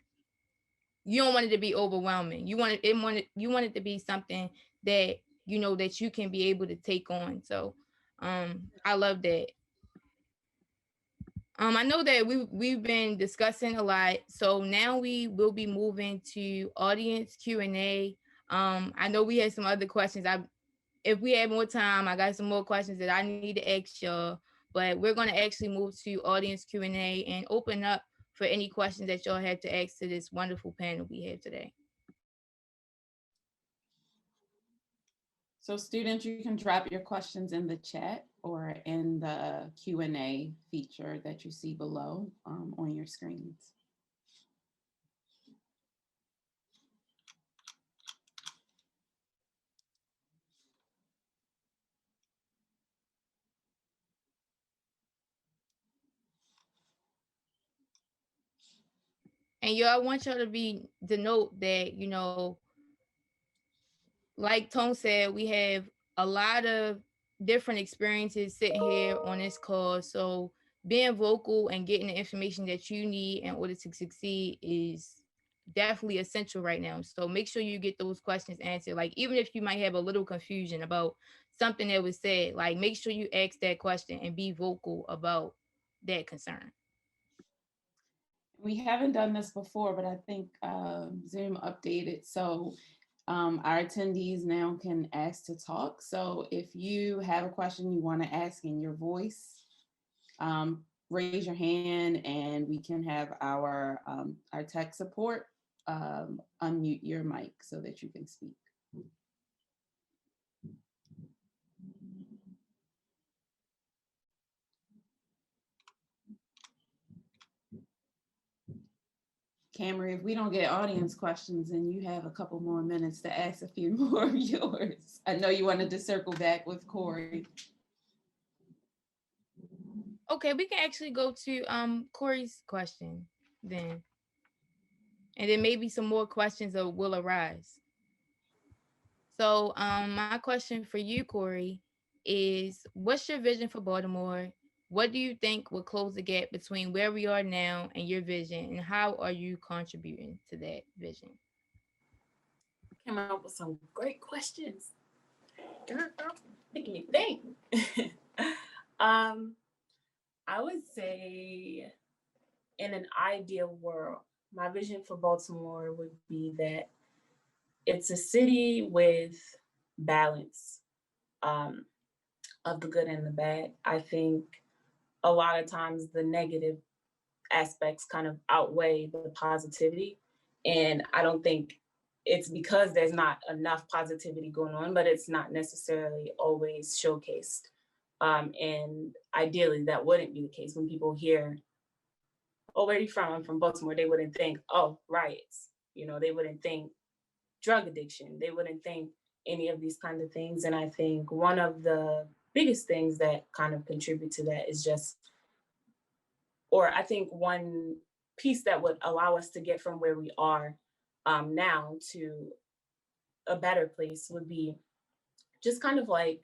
you don't want it to be overwhelming. You want it to be something that you know that you can be able to take on. So I love that. I know that we've been discussing a lot. So now we will be moving to audience Q&A. I know we had some other questions. If we have more time, I got some more questions that I need to ask y'all, but we're going to actually move to audience Q&A and open up for any questions that y'all have to ask to this wonderful panel we have today. So students, you can drop your questions in the chat or in the Q&A feature that you see below on your screens. And y'all, I want y'all to note that, you know, like Tone said, we have a lot of different experiences sitting here on this call. So being vocal and getting the information that you need in order to succeed is definitely essential right now. So make sure you get those questions answered. Like, even if you might have a little confusion about something that was said, like make sure you ask that question and be vocal about that concern. We haven't done this before, but I think Zoom updated. So our attendees now can ask to talk. So if you have a question you want to ask in your voice, raise your hand and we can have our tech support unmute your mic so that you can speak. Kamri, if we don't get audience questions, then you have a couple more minutes to ask a few more of yours. I know you wanted to circle back with Cori. Okay, we can actually go to Cori's question then. And then maybe some more questions will arise. So my question for you, Cori, is what's your vision for Baltimore? What do you think will close the gap between where we are now and your vision? And how are you contributing to that vision? Came up with some great questions. Making me think. I would say in an ideal world, my vision for Baltimore would be that it's a city with balance of the good and the bad. I think a lot of times the negative aspects kind of outweigh the positivity. And I don't think it's because there's not enough positivity going on, but it's not necessarily always showcased. And ideally, that wouldn't be the case. When people hear, oh, where are you from? I'm from Baltimore, they wouldn't think, oh, riots. You know, they wouldn't think drug addiction. They wouldn't think any of these kind of things. And I think one of the biggest things that kind of contribute to that is just, or I think one piece that would allow us to get from where we are now to a better place would be just kind of like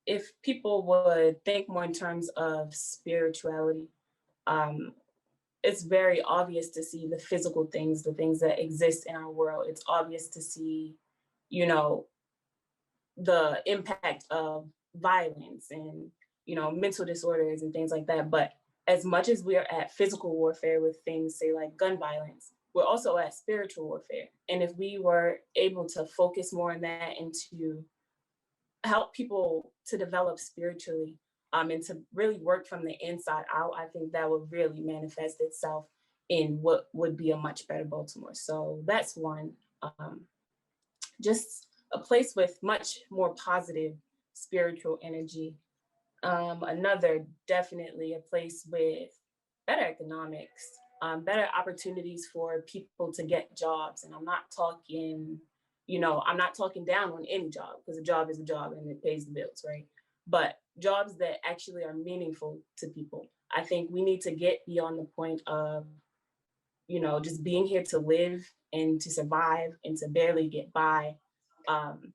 if people would think more in terms of spirituality. um, it's very obvious to see the physical things, the things that exist in our world. It's obvious to see, you know, the impact of violence and, you know, mental disorders and things like that. But as much as we're at physical warfare with things, say like gun violence, we're also at spiritual warfare. And if we were able to focus more on that and to help people to develop spiritually, and to really work from the inside out, I think that would really manifest itself in what would be a much better Baltimore. So that's one. Just a place with much more positive spiritual energy. Another, definitely a place with better economics, better opportunities for people to get jobs. And I'm not talking, you know, I'm not talking down on any job, because a job is a job and it pays the bills, right? But jobs that actually are meaningful to people. I think we need to get beyond the point of, you know, just being here to live and to survive and to barely get by, um,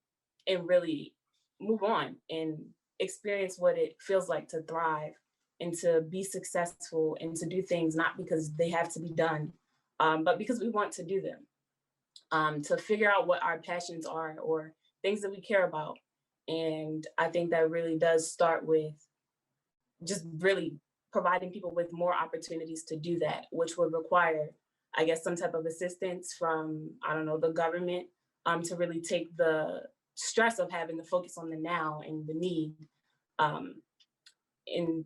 and really move on and experience what it feels like to thrive and to be successful and to do things not because they have to be done, but because we want to do them. To figure out what our passions are or things that we care about. And I think that really does start with just really providing people with more opportunities to do that, which would require, I guess, some type of assistance from, I don't know, the government, to really take the stress of having to focus on the now and the need, um, and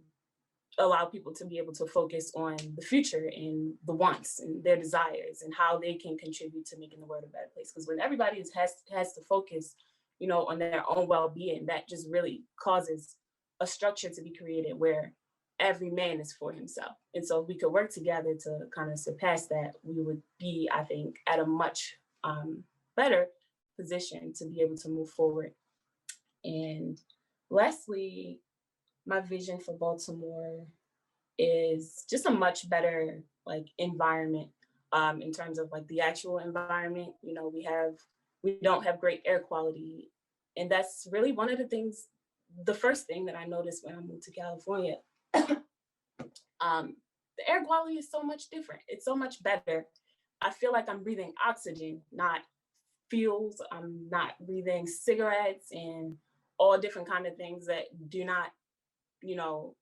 allow people to be able to focus on the future and the wants and their desires and how they can contribute to making the world a better place. Because when everybody has to focus, you know, on their own well-being, that just really causes a structure to be created where every man is for himself. And so if we could work together to kind of surpass that, we would be, I think, at a much better position to be able to move forward. And lastly, my vision for Baltimore is just a much better like environment, in terms of like the actual environment. You know, we don't have great air quality, and that's really one of the things. The first thing that I noticed when I moved to California, the air quality is so much different. It's so much better. I feel like I'm breathing oxygen, not fuels. I'm not breathing cigarettes and all different kind of things that do not, you know,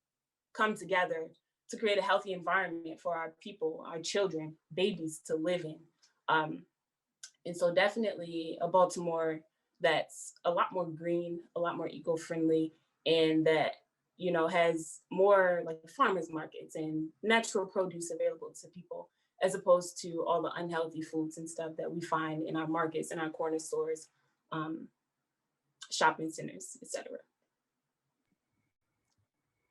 come together to create a healthy environment for our people, our children, babies to live in. And so definitely a Baltimore that's a lot more green, a lot more eco-friendly, and that, you know, has more like farmers markets and natural produce available to people, as opposed to all the unhealthy foods and stuff that we find in our markets, in our corner stores, shopping centers, etc.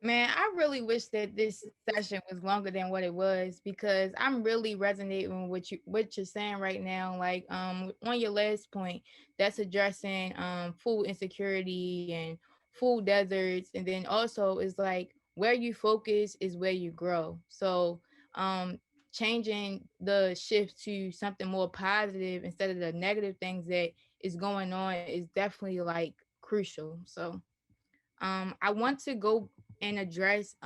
Man, I really wish that this session was longer than what it was, because I'm really resonating with what you're saying right now. Like on your last point, that's addressing food insecurity and food deserts, and then also is like where you focus is where you grow. So um changing the shift to something more positive instead of the negative things that is going on is definitely like crucial. So I want to go and address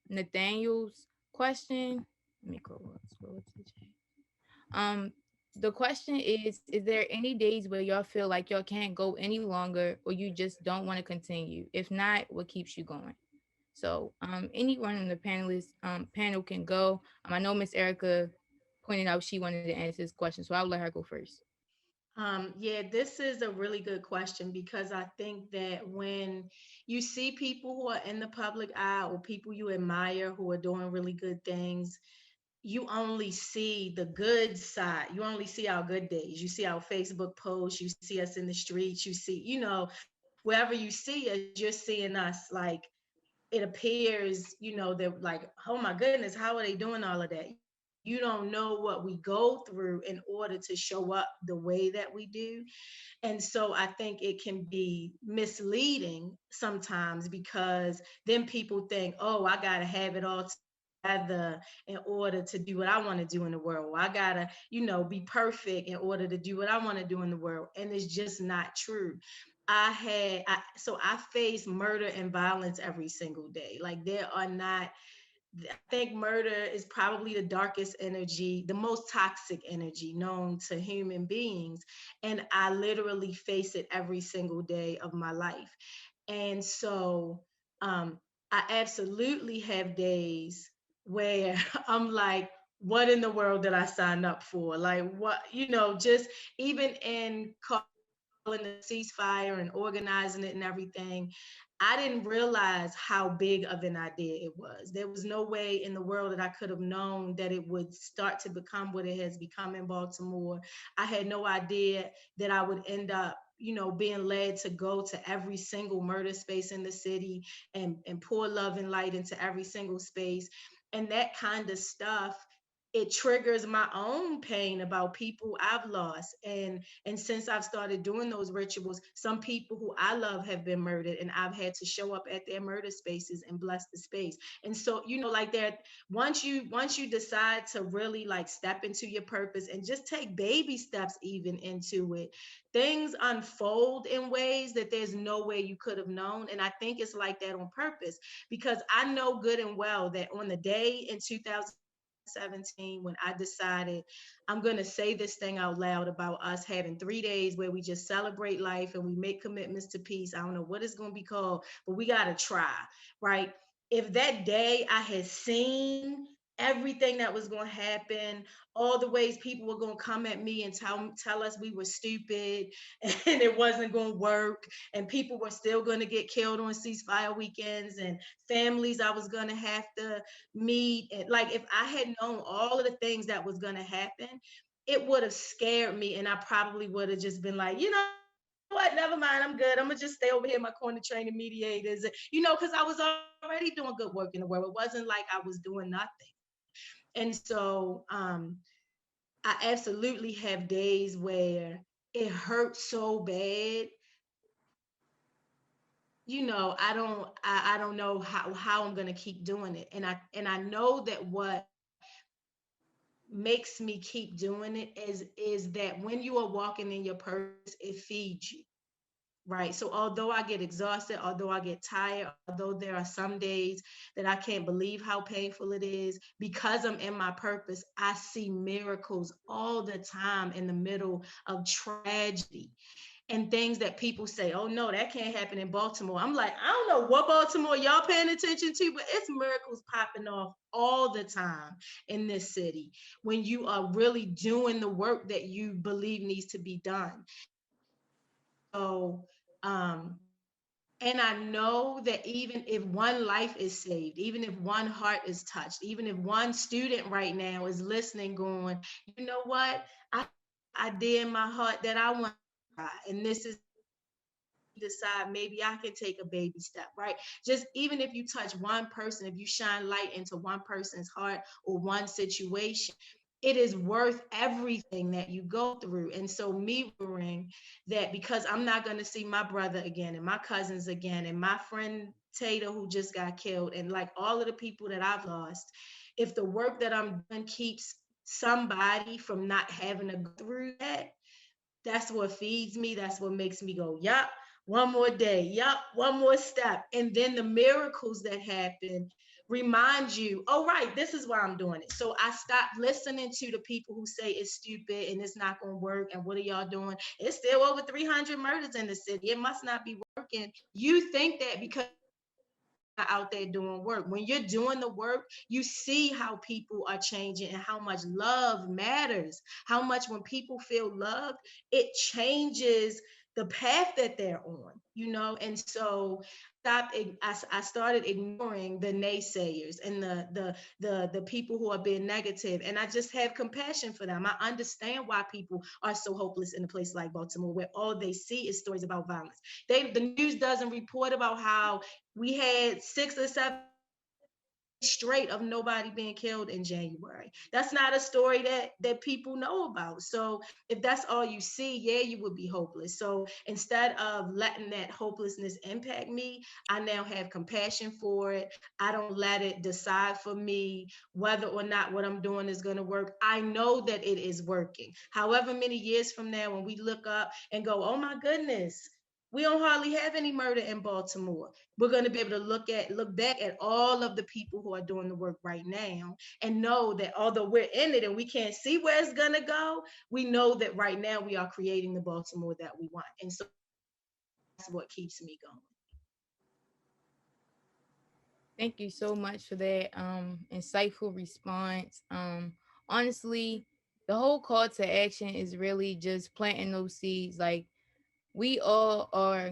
Nathaniel's question. Let me scroll up to the chat. Um, the question is there any days where y'all feel like y'all can't go any longer or you just don't want to continue? If not, what keeps you going? So anyone in the panel can go. I know Miss Erricka pointed out she wanted to answer this question, so I'll let her go first. Yeah, this is a really good question, because I think that when you see people who are in the public eye or people you admire who are doing really good things, you only see the good side. You only see our good days. You see our Facebook posts, you see us in the streets, you see, you know, wherever you see us, you're seeing us like it appears, you know, they're like, oh my goodness, how are they doing all of that? You don't know what we go through in order to show up the way that we do. And so I think it can be misleading sometimes, because then people think, oh, I got to have it all together in order to do what I want to do in the world. I got to, be perfect in order to do what I want to do in the world. And it's just not true. So I face murder and violence every single day. Like, there are not, I think murder is probably the darkest energy, the most toxic energy known to human beings. And I literally face it every single day of my life. And so um, I absolutely have days where I'm like, what in the world did I sign up for? Like, what, just even in the ceasefire and organizing it and everything, I didn't realize how big of an idea it was. There was no way in the world that I could have known that it would start to become what it has become in Baltimore. I had no idea that I would end up, being led to go to every single murder space in the city and pour love and light into every single space. And that kind of stuff, it triggers my own pain about people I've lost. And since I've started doing those rituals, some people who I love have been murdered, and I've had to show up at their murder spaces and bless the space. And so, like that, once you decide to really like step into your purpose and just take baby steps even into it, things unfold in ways that there's no way you could have known. And I think it's like that on purpose, because I know good and well that on the day in 2017 when I decided I'm going to say this thing out loud about us having 3 days where we just celebrate life and we make commitments to peace. I don't know what it's going to be called, but we got to try, right? If that day I had seen everything that was going to happen, all the ways people were going to come at me and tell us we were stupid and it wasn't going to work, and people were still going to get killed on ceasefire weekends, and families I was going to have to meet. And like, if I had known all of the things that was going to happen, it would have scared me, and I probably would have just been like, what, never mind, I'm good, I'm gonna just stay over here in my corner training mediators, because I was already doing good work in the world. It wasn't like I was doing nothing. And so I absolutely have days where it hurts so bad, I don't know how I'm gonna keep doing it. And I know that what makes me keep doing it is that when you are walking in your purpose, it feeds you. Right. So although I get exhausted, although I get tired, although there are some days that I can't believe how painful it is, because I'm in my purpose, I see miracles all the time in the middle of tragedy and things that people say, oh no, that can't happen in Baltimore. I'm like, I don't know what Baltimore y'all paying attention to, but it's miracles popping off all the time in this city when you are really doing the work that you believe needs to be done. So, and I know that even if one life is saved, even if one heart is touched, even if one student right now is listening, going, you know what? I did in my heart that I want to try. And this is decide maybe I can take a baby step, right? Just even if you touch one person, if you shine light into one person's heart or one situation, it is worth everything that you go through. And so me worrying that because I'm not going to see my brother again and my cousins again and my friend Tater who just got killed and like all of the people that I've lost, if the work that I'm doing keeps somebody from not having to go through that, that's what feeds me. That's what makes me go, yup, one more day, yup, one more step. And then the miracles that happen remind you, oh, right, this is why I'm doing it. So I stopped listening to the people who say it's stupid and it's not going to work. And what are y'all doing? It's still over 300 murders in the city. It must not be working. You think that because out there doing work. When you're doing the work, you see how people are changing and how much love matters. How much when people feel loved, it changes the path that they're on. And so I started ignoring the naysayers and the people who are being negative, and I just have compassion for them. I understand why people are so hopeless in a place like Baltimore, where all they see is stories about violence. The news doesn't report about how we had 6 or 7 straight of nobody being killed in January. That's not a story that people know about. So if that's all you see, yeah, you would be hopeless. So instead of letting that hopelessness impact me, I now have compassion for it. I don't let it decide for me whether or not what I'm doing is going to work. I know that it is working. However many years from now, when we look up and go, oh my goodness, we don't hardly have any murder in Baltimore. We're going to be able to look back at all of the people who are doing the work right now and know that although we're in it and we can't see where it's going to go, we know that right now we are creating the Baltimore that we want. And so that's what keeps me going. Thank you so much for that insightful response. Honestly, the whole call to action is really just planting those seeds. Like, we all are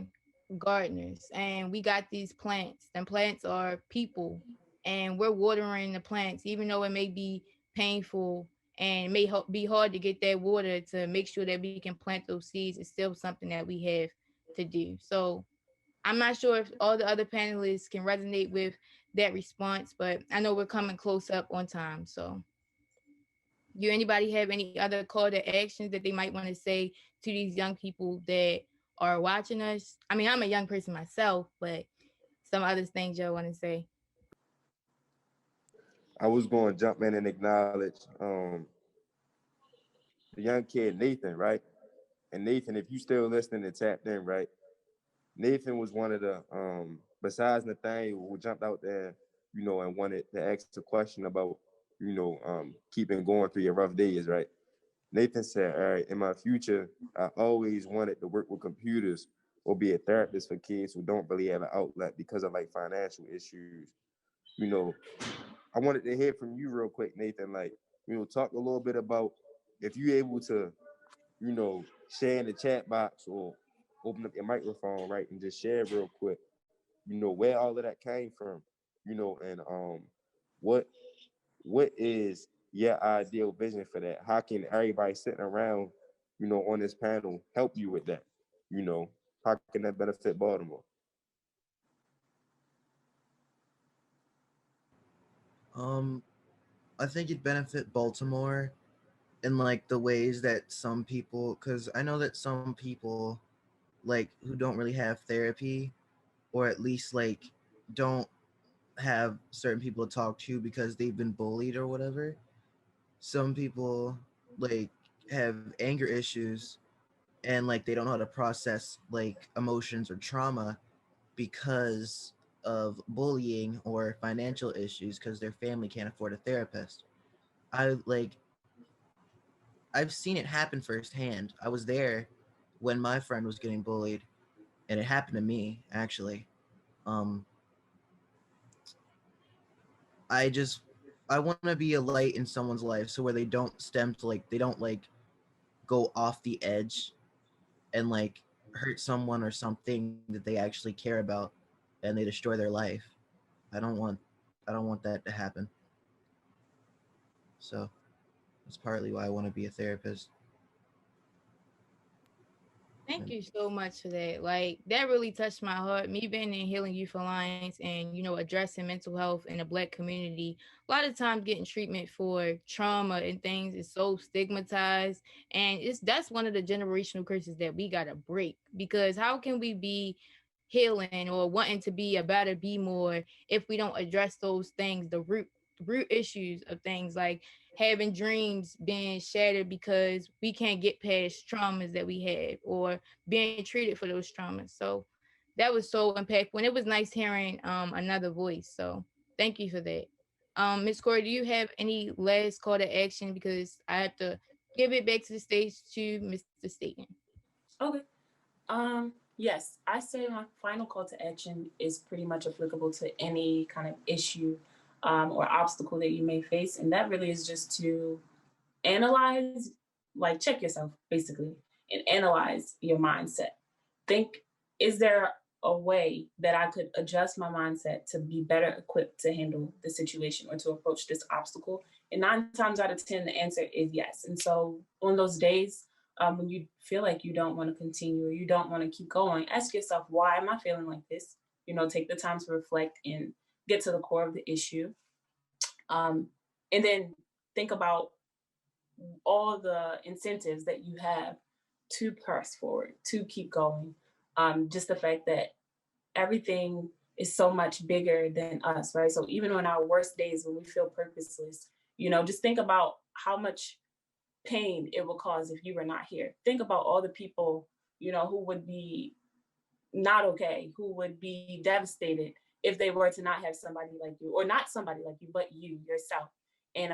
gardeners and we got these plants. And plants are people, and we're watering the plants, even though it may be painful and it may be hard to get that water to make sure that we can plant those seeds. It's still something that we have to do. So I'm not sure if all the other panelists can resonate with that response, but I know we're coming close up on time. So, do anybody have any other call to actions that they might want to say to these young people that are watching us? I mean, I'm a young person myself, but some other things y'all want to say. I was going to jump in and acknowledge the young kid Nathan, right? And Nathan, if you still listening and tapped in, right? Nathan was one of the besides Nathaniel who jumped out there, and wanted to ask a question about, keeping going through your rough days, right? Nathan said, all right, in my future, I always wanted to work with computers or be a therapist for kids who don't really have an outlet because of like financial issues. You know, I wanted to hear from you real quick, Nathan, like, talk a little bit about if you're able to, share in the chat box or open up your microphone, right, and just share real quick, where all of that came from, and what is your ideal vision for that? How can everybody sitting around, on this panel help you with that? How can that benefit Baltimore? Um, I think it'd benefit Baltimore in like the ways that some people, because I know that some people like who don't really have therapy, or at least like don't have certain people to talk to because they've been bullied or whatever. Some people like have anger issues, and like they don't know how to process like emotions or trauma because of bullying or financial issues because their family can't afford a therapist. I like I've seen it happen firsthand. I was there when my friend was getting bullied, and it happened to me actually. Um, I just I want to be a light in someone's life, so where they don't stem to like they don't like go off the edge and like hurt someone or something that they actually care about, and they destroy their life. I don't want I don't want that to happen. So that's partly why I want to be a therapist. Thank you so much for that. Like, that really touched my heart. Me being in Healing Youth Alliance and, addressing mental health in the Black community, a lot of times getting treatment for trauma and things is so stigmatized. And that's one of the generational curses that we gotta break. Because how can we be healing or wanting to be a better be more if we don't address those things, the root issues of things like having dreams being shattered because we can't get past traumas that we have or being treated for those traumas. So that was so impactful. And it was nice hearing another voice. So thank you for that. Ms. Cori, do you have any last call to action? Because I have to give it back to the stage to Mr. Staten. Okay. Yes, I say my final call to action is pretty much applicable to any kind of issue or obstacle that you may face. And that really is just to analyze, like check yourself basically, and analyze your mindset. Think, is there a way that I could adjust my mindset to be better equipped to handle the situation or to approach this obstacle? And 9 times out of 10, the answer is yes. And so on those days, when you feel like you don't want to continue or you don't want to keep going, ask yourself, why am I feeling like this? Take the time to reflect and get to the core of the issue. And then think about all the incentives that you have to press forward, to keep going. Just the fact that everything is so much bigger than us, right? So even on our worst days when we feel purposeless, just think about how much pain it will cause if you were not here. Think about all the people, who would be not okay, who would be devastated if they were to not have somebody like you, or not somebody like you, but you yourself. And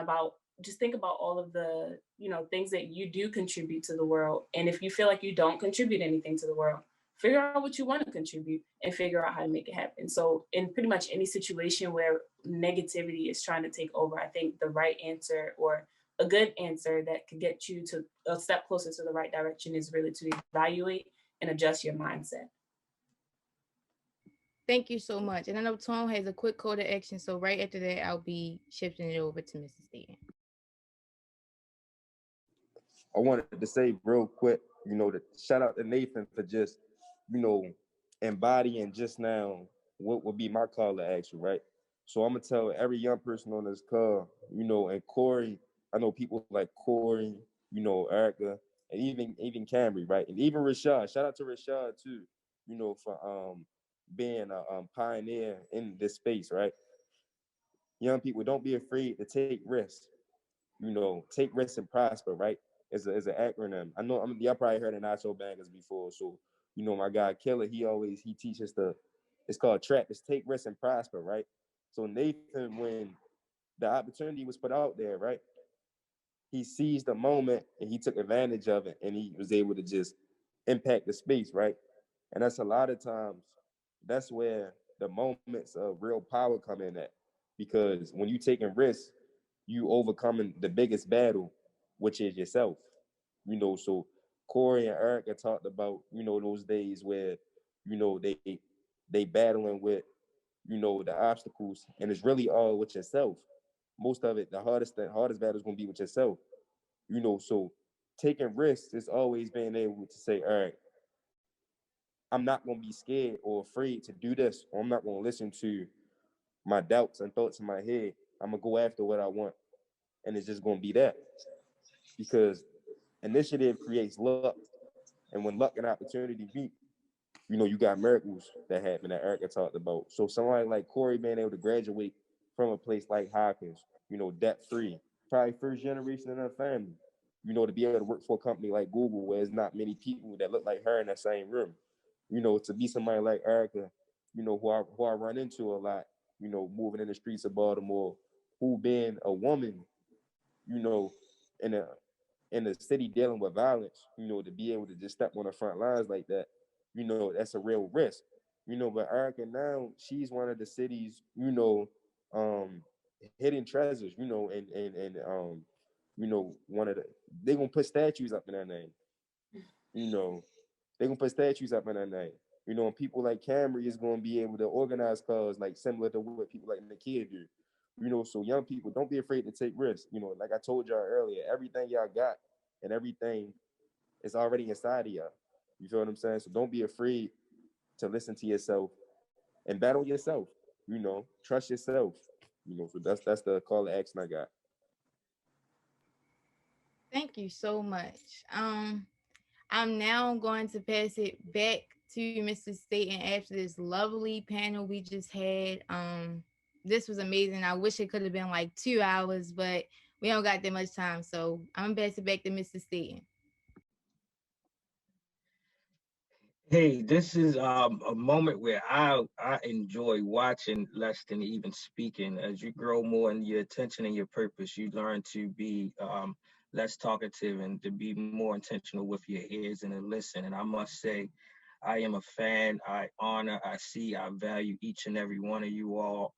just think about all of the, things that you do contribute to the world. And if you feel like you don't contribute anything to the world, figure out what you want to contribute and figure out how to make it happen. So in pretty much any situation where negativity is trying to take over, I think the right answer, or a good answer that could get you to a step closer to the right direction, is really to evaluate and adjust your mindset. Thank you so much. And I know Tom has a quick call to action. So right after that, I'll be shifting it over to Mrs. Staten. I wanted to say real quick, to shout out to Nathan for just, embodying just now what would be my call to action, right? So I'm gonna tell every young person on this call, and Cori, I know people like Cori, Erricka, and even Kamri, right? And even Rashad. Shout out to Rashad too, for being a pioneer in this space, right? Young people, don't be afraid to take risks. Take risks and prosper, right? Is an acronym. I know y'all probably heard of Nacho Bangers before. So, my guy Killer, he teaches it's called TRAP. It's take risks and prosper, right? So Nathan, when the opportunity was put out there, right? He seized the moment and he took advantage of it, and he was able to just impact the space, right? And that's a lot of times, that's where the moments of real power come in at. Because when you taking risks, you overcoming the biggest battle, which is yourself. So Cori and Erricka talked about, those days where, they battling with, the obstacles, and it's really all with yourself. Most of it, the hardest battle is gonna be with yourself. So taking risks is always being able to say, all right, I'm not gonna be scared or afraid to do this, or I'm not gonna listen to my doubts and thoughts in my head. I'm gonna go after what I want. And it's just gonna be that. Because initiative creates luck. And when luck and opportunity meet, you got miracles that happen that Erricka talked about. So somebody like Cori being able to graduate from a place like Hopkins, debt-free, probably first generation in her family, to be able to work for a company like Google where there's not many people that look like her in that same room, to be somebody like Erricka, who I run into a lot, moving in the streets of Baltimore, who being a woman, in a city dealing with violence, to be able to just step on the front lines like that, that's a real risk. But Erricka now, she's one of the city's, hidden treasures, one of they're gonna put statues up in her name. They're gonna put statues up in her name. And people like Kamri is gonna be able to organize cars like similar to what people like Nakia do. So young people, don't be afraid to take risks. Like I told y'all earlier, everything y'all got and everything is already inside of y'all. You feel what I'm saying? So don't be afraid to listen to yourself and battle yourself. Trust yourself. So that's the call to action I got. Thank you so much. I'm now going to pass it back to Mr. Staten after this lovely panel we just had. This was amazing. I wish it could have been like 2 hours, but we don't got that much time. So I'm gonna pass it back to Mr. Staten. Hey, this is a moment where I enjoy watching less than even speaking. As you grow more in your attention and your purpose, you learn to be less talkative and to be more intentional with your ears and to listen. And I must say, I am a fan. I honor, I see, I value each and every one of you all.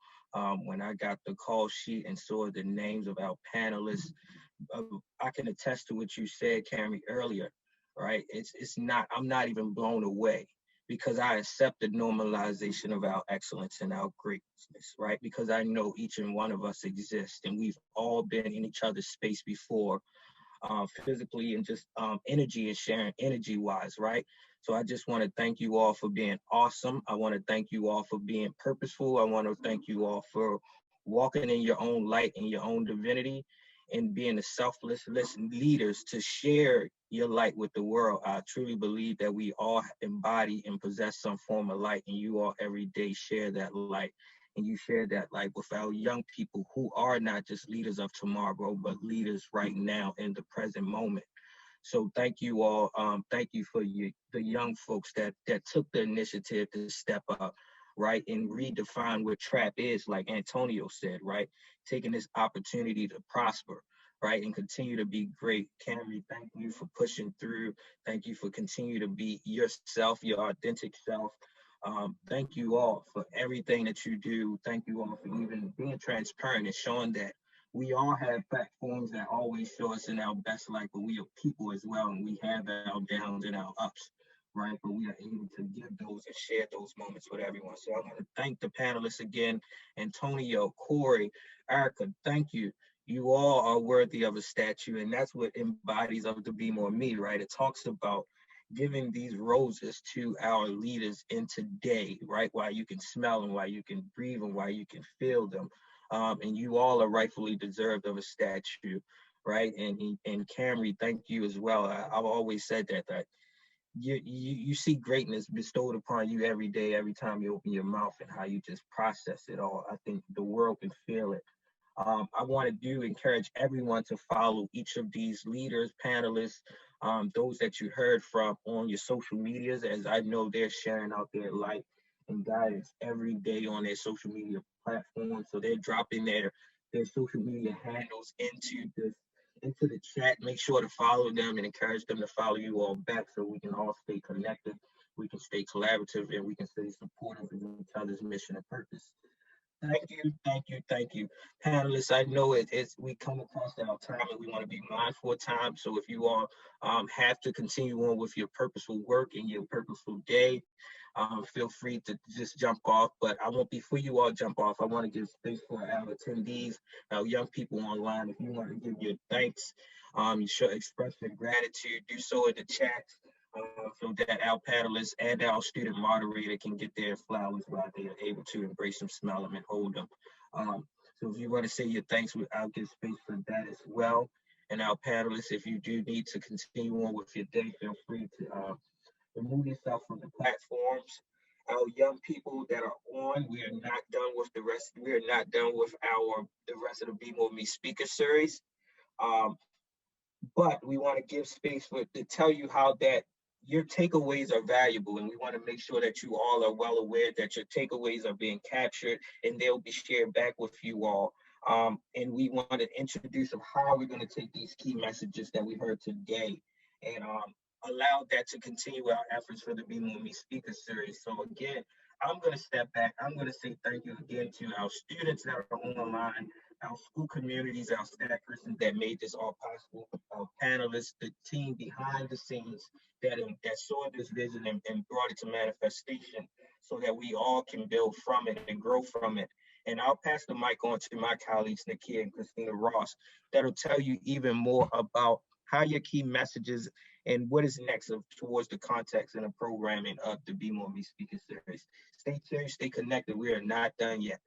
When I got the call sheet and saw the names of our panelists, I can attest to what you said, Kamri, earlier, right? It's not, I'm not even blown away because I accept the normalization of our excellence and our greatness, right? Because I know each and one of us exists and we've all been in each other's space before, physically and just energy and sharing energy wise, right? So I just want to thank you all for being awesome. I want to thank you all for being purposeful. I want to thank you all for walking in your own light and your own divinity, and being the selfless leaders to share your light with the world. I truly believe that we all embody and possess some form of light, and you all every day share that light. And you share that light with our young people who are not just leaders of tomorrow, but leaders right now in the present moment. So thank you all. Thank you for the young folks that took the initiative to step up, right, and redefine what trap is, like Antonio said, right, taking this opportunity to prosper, right, and continue to be great. Kamri, thank you for pushing through. Thank you for continue to be yourself, your authentic self. Thank you all for everything that you do. Thank you all for even being transparent and showing that we all have platforms that always show us in our best light, but we are people as well, and we have our downs and our ups, right? But we are able to give those and share those moments with everyone. So I want to thank the panelists again, Antonio, Cori, Erricka, thank you. You all are worthy of a statue, and that's what embodies of the Be More Me, right? It talks about giving these roses to our leaders in today, right? While you can smell them, while you can breathe them, while you can feel them. And you all are rightfully deserved of a statue, right? And Kamri, thank you as well. I've always said that you see greatness bestowed upon you every day, every time you open your mouth, and how you just process it all. I think the world can feel it. I want to encourage everyone to follow each of these leaders, panelists, those that you heard from on your social medias, as I know they're sharing out their light and guidance every day on their social media platforms. So they're dropping their social media handles into the chat. Make sure to follow them and encourage them to follow you all back, so we can all stay connected, we can stay collaborative, and we can stay supportive of each other's mission and purpose. Thank you, thank you, thank you. Panelists, I know we come across our time, and we want to be mindful of time. So if you all have to continue on with your purposeful work and your purposeful day, feel free to just jump off. But I won't, before you all jump off, I want to give space for our attendees, our young people online. If you want to give your thanks, you should express your gratitude, do so in the chat. So that our panelists and our student moderator can get their flowers while they are able to embrace them, smell them, and hold them. So if you want to say your thanks, I'll give space for that as well. And our panelists, if you do need to continue on with your day, feel free to remove yourself from the platforms. Our young people that are on, we are not done with the rest. We are not done with the rest of the Be More Me Speaker Series. But we want to give space to tell you how that your takeaways are valuable, and we want to make sure that you all are well aware that your takeaways are being captured and they'll be shared back with you all. And we want to introduce of how we're going to take these key messages that we heard today and allow that to continue our efforts for the Be More Me Speaker Series. So again, I'm going to step back. I'm going to say thank you again to our students that are online, our school communities, our staff persons that made this all possible, our panelists, the team behind the scenes that saw this vision and brought it to manifestation, so that we all can build from it and grow from it. And I'll pass the mic on to my colleagues, Nakia and Christina Ross, that'll tell you even more about how your key messages and what is next towards the context and the programming of the Be More Me Speaker Series. Stay tuned, stay connected. We are not done yet.